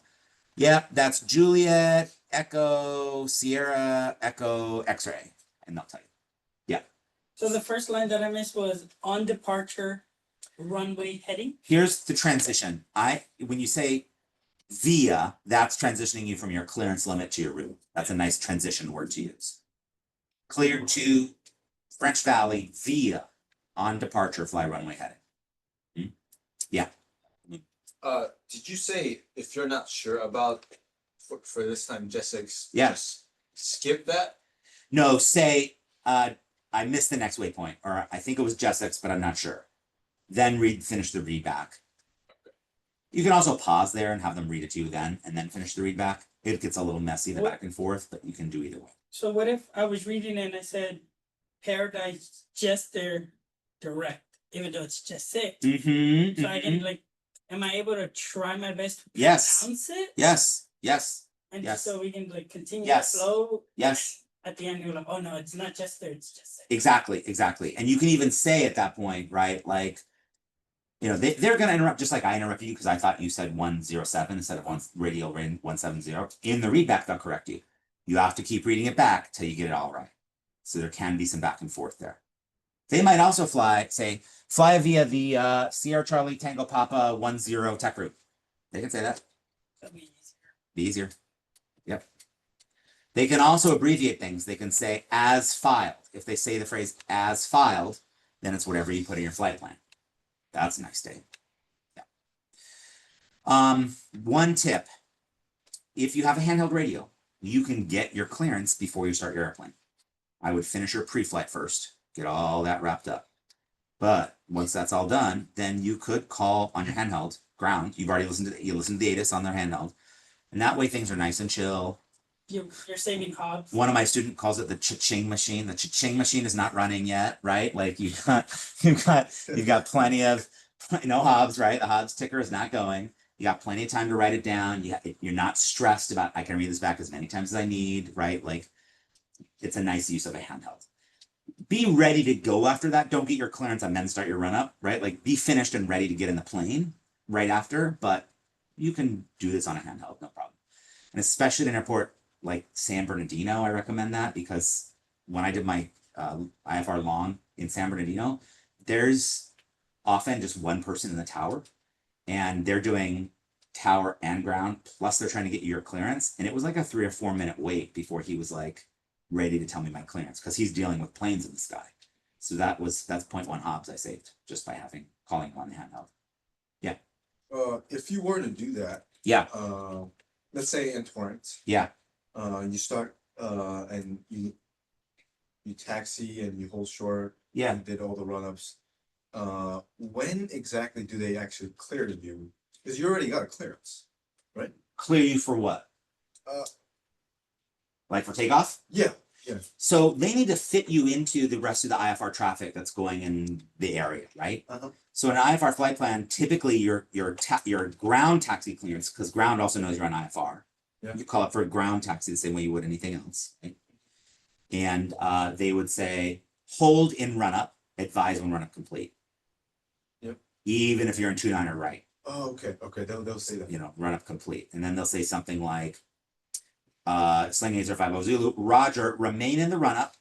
Yeah, that's Juliet, Echo, Sierra, Echo, X-ray. And they'll tell you. Yeah. so the first line that I missed was on departure, runway heading. Here's the transition. When you say via, that's transitioning you from your clearance limit to your route. That's a nice transition word to use. Clear to French Valley via on departure, fly runway heading. Yeah. Did you say if you're not sure about for this time, Jessex? Yes. Just skip that. No, say I missed the next waypoint, or I think it was Jessex, but I'm not sure. Then finish the read back. You can also pause there and have them read it to you then, and then finish the read back. It gets a little messy, the back and forth, but you can do either way. So what if I was reading and I said Paradise Jester Direct, even though it's just 6. Mm-hmm. So I can like, am I able to try my best to Yes. pronounce it? Yes. Yes. And yes. so we can like continue Yes. the flow. Yes. At the end, you're like, oh no, it's not Jester, it's just 6. Exactly. Exactly. And you can even say at that point, right? Like, you know, they're going to interrupt just like I interrupted you because I thought you said 107 instead of radial 170. In the readback, they'll correct you. You have to keep reading it back till you get it all right. So there can be some back and forth there. They might also fly via the Sierra Charlie Tango Papa 10 tech route. They can say that. That'd be easier. Be easier. Yep. They can also abbreviate things. They can say as filed. If they say the phrase as filed, then it's whatever you put in your flight plan. That's a nice day. Yeah. One tip. If you have a handheld radio you can get your clearance before you start your airplane. I would finish your pre-flight first, get all that wrapped up. But once that's all done, then you could call on your handheld ground. You've already listened to the ATIS on their handheld, and that way things are nice and chill. You're saving hobs. One of my students calls it the cha-ching machine. The cha-ching machine is not running yet, right? Like you've got plenty of no hobs, right? The hobs ticker is not going. You got plenty of time to write it down. You're not stressed about I can read this back as many times as I need, right? Like it's a nice use of a handheld. Be ready to go after that. Don't get your clearance and then start your run up, right? Like be finished and ready to get in the plane right after, but you can do this on a handheld, no problem. And especially at an airport like San Bernardino, I recommend that because when I did my IFR long in San Bernardino, there's often just one person in the tower and they're doing tower and ground, plus they're trying to get you your clearance. And it was like a 3 or 4 minute wait before he was like ready to tell me my clearance because he's dealing with planes in the sky. So that's 0.1 hobs I saved just by calling him on the handheld. Yeah. If you were to do that, Yeah. let's say in Torrance, Yeah. you start, and you taxi and you hold short. Yeah. And did all the run-ups. When exactly do they actually clear you? Because you already got a clearance, right? Clear you for what? Like for takeoff? Yeah. So they need to fit you into the rest of the IFR traffic that's going in the area, right? So an IFR flight plan, typically your ground taxi clearance, because ground also knows you're on IFR. Yeah. You call it for a ground taxi the same way you would anything else. Right? And they would say, hold in run up, advise when run up complete. Yep. Even if you're in 29 or right. Oh, okay. They'll say that. You know, run up complete. And then they'll say something like, Sling 805 Zulu, Roger, remain in the run up,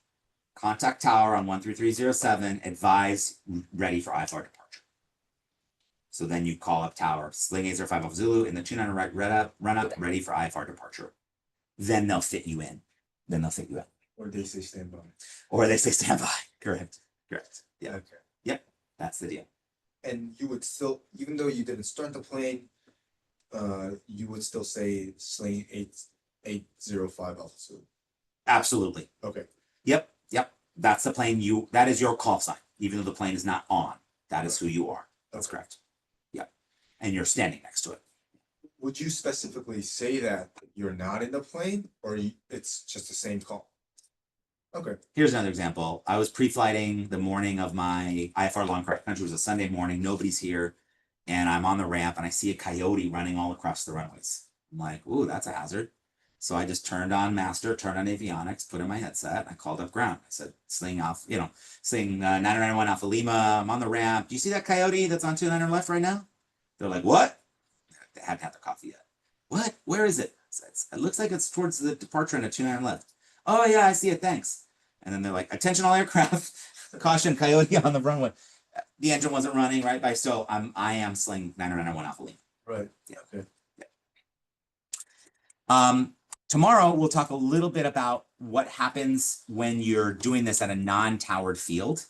contact tower on 13307, advise ready for IFR departure. So then you call up tower, Sling 805 Zulu in the 29 right run up, ready for IFR departure. Then they'll fit you in. Or they say stand by. Or they say stand by. Correct. Yeah. Okay. Yep. That's the deal. And you would still, even though you didn't start the plane, you would still say Sling 805 altitude. Absolutely. Okay. Yep. That's the plane that is your call sign, even though the plane is not on. That is who you are. That's correct. Yep. And you're standing next to it. Would you specifically say that you're not in the plane, or it's just the same call? Okay. Here's another example. I was pre-flighting the morning of my IFR long cross country. It was a Sunday morning. Nobody's here. And I'm on the ramp and I see a coyote running all across the runways. I'm like, ooh, that's a hazard. So I just turned on master, turned on avionics, put in my headset. I called up ground. I said, Sling 991 Alpha Lima. I'm on the ramp. Do you see that coyote that's on 29 left right now? They're like, what? They hadn't had their coffee yet. What? Where is it? It looks like it's towards the departure end of 29 left. Oh yeah, I see it. Thanks. And then they're like, attention all aircraft, caution, coyote on the runway. The engine wasn't running, right? But still, I am Sling 991 Alpha Lima. Right. Yeah. Okay. Tomorrow we'll talk a little bit about what happens when you're doing this at a non-towered field,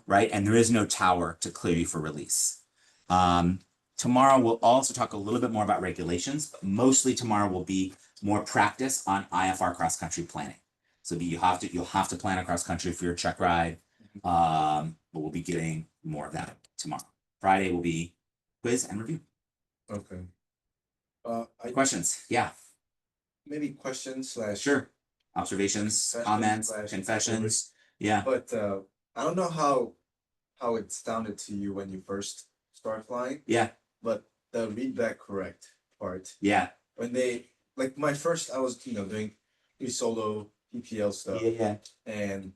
right? And there is no tower to clear you for release. Tomorrow we'll also talk a little bit more about regulations, but mostly tomorrow will be more practice on IFR cross-country planning. So you'll have to plan a cross-country for your check ride. But we'll be getting more of that tomorrow. Friday will be quiz and review. Okay. Questions? Yeah. Maybe questions / Sure. Observations, Confessions comments, / confessions. Yeah. But I don't know how it sounded to you when you first started flying. Yeah. But the read back correct part. Yeah. When they I was doing solo PPL stuff. Yeah. And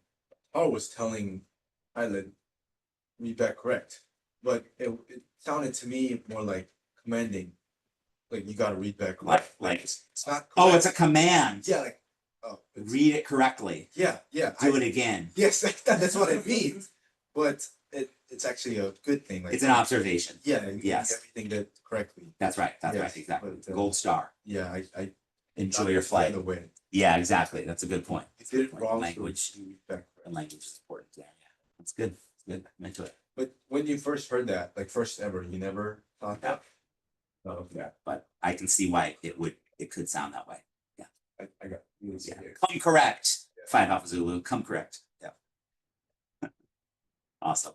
I was telling pilot read back correct, but it sounded to me more like commanding, like you got to read back correct. Like it's not. oh, correct. it's a command. Yeah, like read it correctly. Yeah. Do it again. Yes, that's what it means. But it's actually a good thing. Like It's an observation. Yeah. Yes. Everything that correctly. That's right. That's Yes, right. Exactly. but, Gold star. Yeah, I Enjoy your flight. The way. Yeah, exactly. That's a good point. If you did it wrong, Language. so you read back correct. And language is important. Yeah. That's good. It's good. I'm into it. But when you first heard that, like first ever, you never thought that. Oh, Yeah. But I can see why it could sound that way. I got. Yeah. Come correct. Five Alpha Zulu. Come correct. Yeah. Awesome.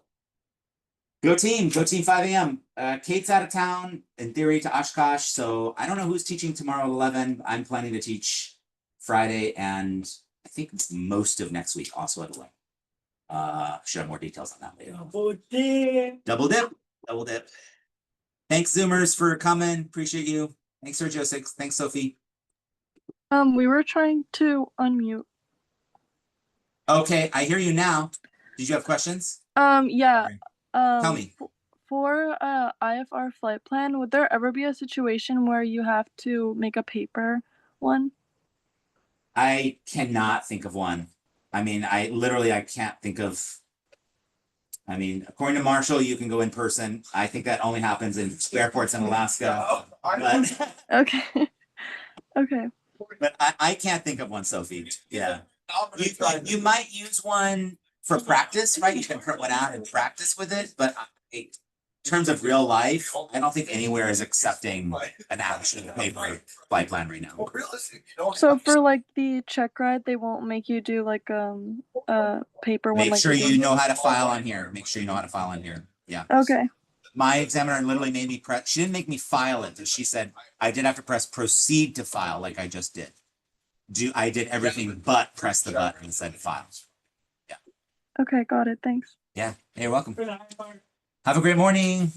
Go team. Go team 5 a.m. Kate's out of town in theory to Oshkosh. So I don't know who's teaching tomorrow at 11. I'm planning to teach Friday and I think most of next week also at 11. Should have more details on that later. Double dip. Double dip. Double dip. Thanks, Zoomers, for coming. Appreciate you. Thanks, Sergio Six. Thanks, Sophie. We were trying to unmute. Okay, I hear you now. Did you have questions? Yeah. Tell me. For IFR flight plan, would there ever be a situation where you have to make a paper one? I cannot think of one. I mean, I can't think of. I mean, according to Marshall, you can go in person. I think that only happens in airports in Alaska. But, Okay. Okay. but I can't think of one, Sophie. Yeah. You might use one for practice, right? You can print one out and practice with it. But in terms of real life, I don't think anywhere is accepting an actual paper flight plan right now. So for like the check ride, they won't make you do like a paper one. Make like sure they you do? know how to file on here. Make sure you know how to file on here. Yeah. Okay. My examiner literally made me press. She didn't make me file it. She said I did have to press proceed to file, like I just did. I did everything but press the button and said file. Okay, got it. Thanks. Yeah, you're welcome. For the IFR. Have a great morning.